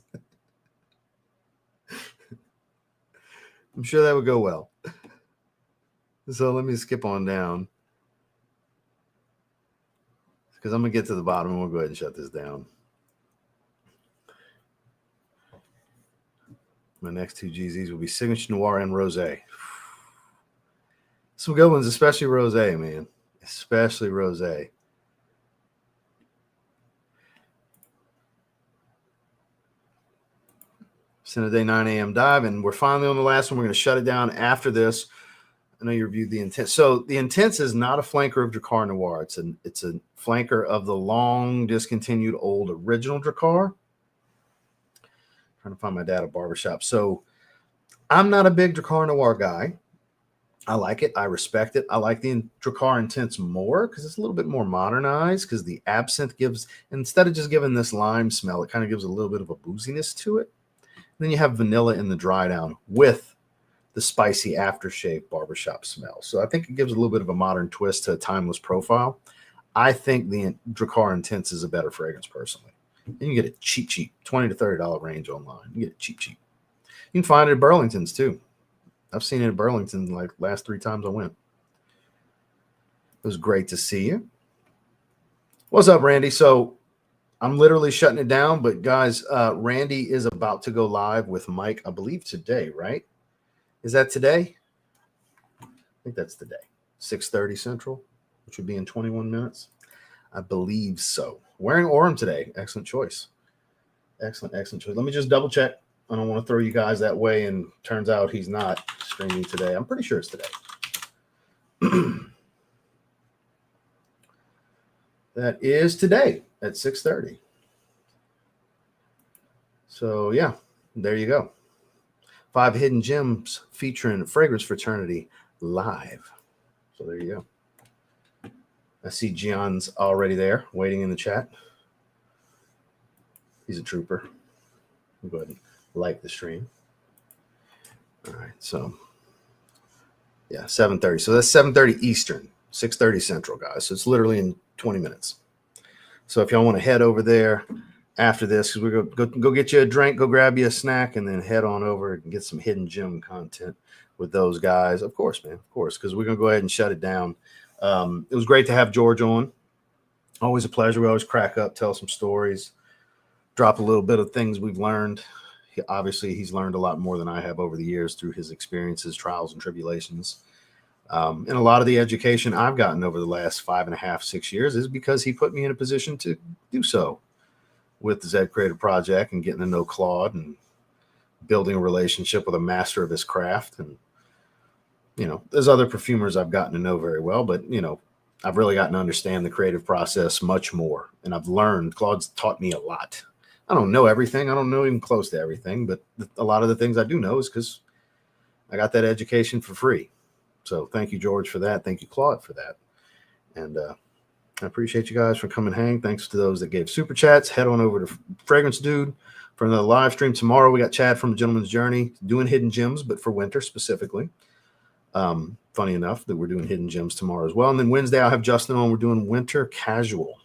I'm sure that would go well. So let me skip on down, because I'm going to get to the bottom, and we'll go ahead and shut this down. My next two GZs will be Signature Noir and Rosé. Some good ones, especially Rosé, man. Especially Rosé. Day 9 a.m. dive, and we're finally on the last one. We're going to shut it down after this. I know you reviewed the Intense. So the Intense is not a flanker of Drakkar Noir. It's a flanker of the long discontinued old original Drakkar. Trying to find my dad at barbershop. So I'm not a big Drakkar Noir guy. I like it. I respect it. I like the Drakkar Intense more because it's a little bit more modernized, because the absinthe gives, instead of just giving this lime smell, it kind of gives a little bit of a booziness to it. And then you have vanilla in the dry down with the spicy aftershave barbershop smell. So I think it gives a little bit of a modern twist to a timeless profile. I think the Drakkar Intense is a better fragrance personally. And you get it cheap, $20 to $30 range online. You get it cheap. You can find it at Burlington's too. I've seen it at Burlington like last 3 times I went. It was great to see you. What's up, Randy? So I'm literally shutting it down, but guys, Randy is about to go live with Mike, I believe today, right? Is that today? I think that's today. 6:30 Central, which would be in 21 minutes. I believe so. Wearing Orem today. Excellent choice. Excellent choice. Let me just double check. I don't want to throw you guys that way, and turns out he's not streaming today. I'm pretty sure it's today. That is today at 6:30. So yeah, there you go. 5 hidden gems featuring Fragrance Fraternity live. So there you go. I see Gion's already there waiting in the chat. He's a trooper. We'll go ahead and like the stream. All right, so yeah, 7:30. So that's 7:30 Eastern, 6:30 Central, guys. So it's literally in 20 minutes. So if y'all want to head over there after this, because we're going to go get you a drink, go grab you a snack, and then head on over and get some hidden gem content with those guys. Of course, man, of course, because we're going to go ahead and shut it down. It was great to have George on. Always a pleasure. We always crack up, tell some stories, drop a little bit of things we've learned. Obviously, he's learned a lot more than I have over the years through his experiences, trials, and tribulations. And a lot of the education I've gotten over the last 5.5, 6 years is because he put me in a position to do so with the Zed Creative Project and getting to know Claude and building a relationship with a master of his craft. And, you know, there's other perfumers I've gotten to know very well, but, you know, I've really gotten to understand the creative process much more. And I've learned, Claude's taught me a lot. I don't know everything. I don't know even close to everything, but a lot of the things I do know is because I got that education for free. So thank you, George, for that. Thank you, Claude, for that. And I appreciate you guys for coming hang. Thanks to those that gave super chats. Head on over to Fragrance Dude for another live stream tomorrow. We got Chad from The Gentleman's Journey doing hidden gems, but for winter specifically. Funny enough that we're doing hidden gems tomorrow as well. And then Wednesday, I'll have Justin on. We're doing winter casual.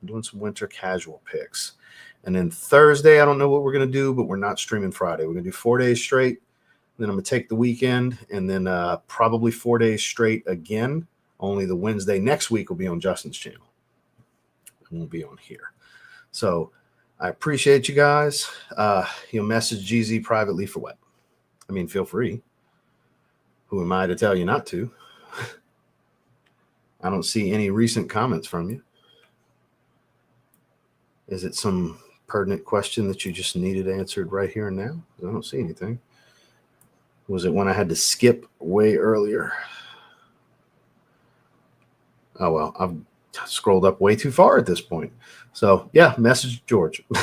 I'm doing some winter casual picks. And then Thursday, I don't know what we're going to do, but we're not streaming Friday. We're going to do 4 days straight. Then I'm going to take the weekend, and then probably 4 days straight again. Only the Wednesday next week will be on Justin's channel. It won't be on here. So I appreciate you guys. You'll message GZ privately for what? I mean, feel free. Who am I to tell you not to? I don't see any recent comments from you. Is it some pertinent question that you just needed answered right here and now? I don't see anything. Was it when I had to skip way earlier? Oh, well, I've scrolled up way too far at this point. So, yeah, message George. I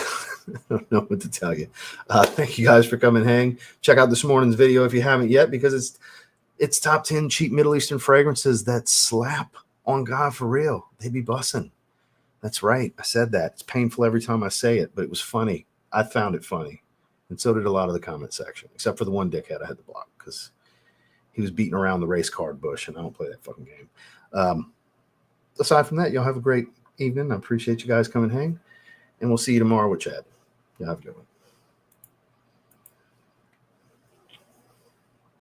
don't know what to tell you. Thank you guys for coming hang. Check out this morning's video if you haven't yet, because it's top 10 cheap Middle Eastern fragrances that slap on God for real. They be bussing. That's right. I said that. It's painful every time I say it, but it was funny. I found it funny. And so did a lot of the comment section, except for the one dickhead I had to block because he was beating around the race card bush, and I don't play that fucking game. Aside from that, y'all have a great evening. I appreciate you guys coming hang, and we'll see you tomorrow with Chad. Y'all have a good one.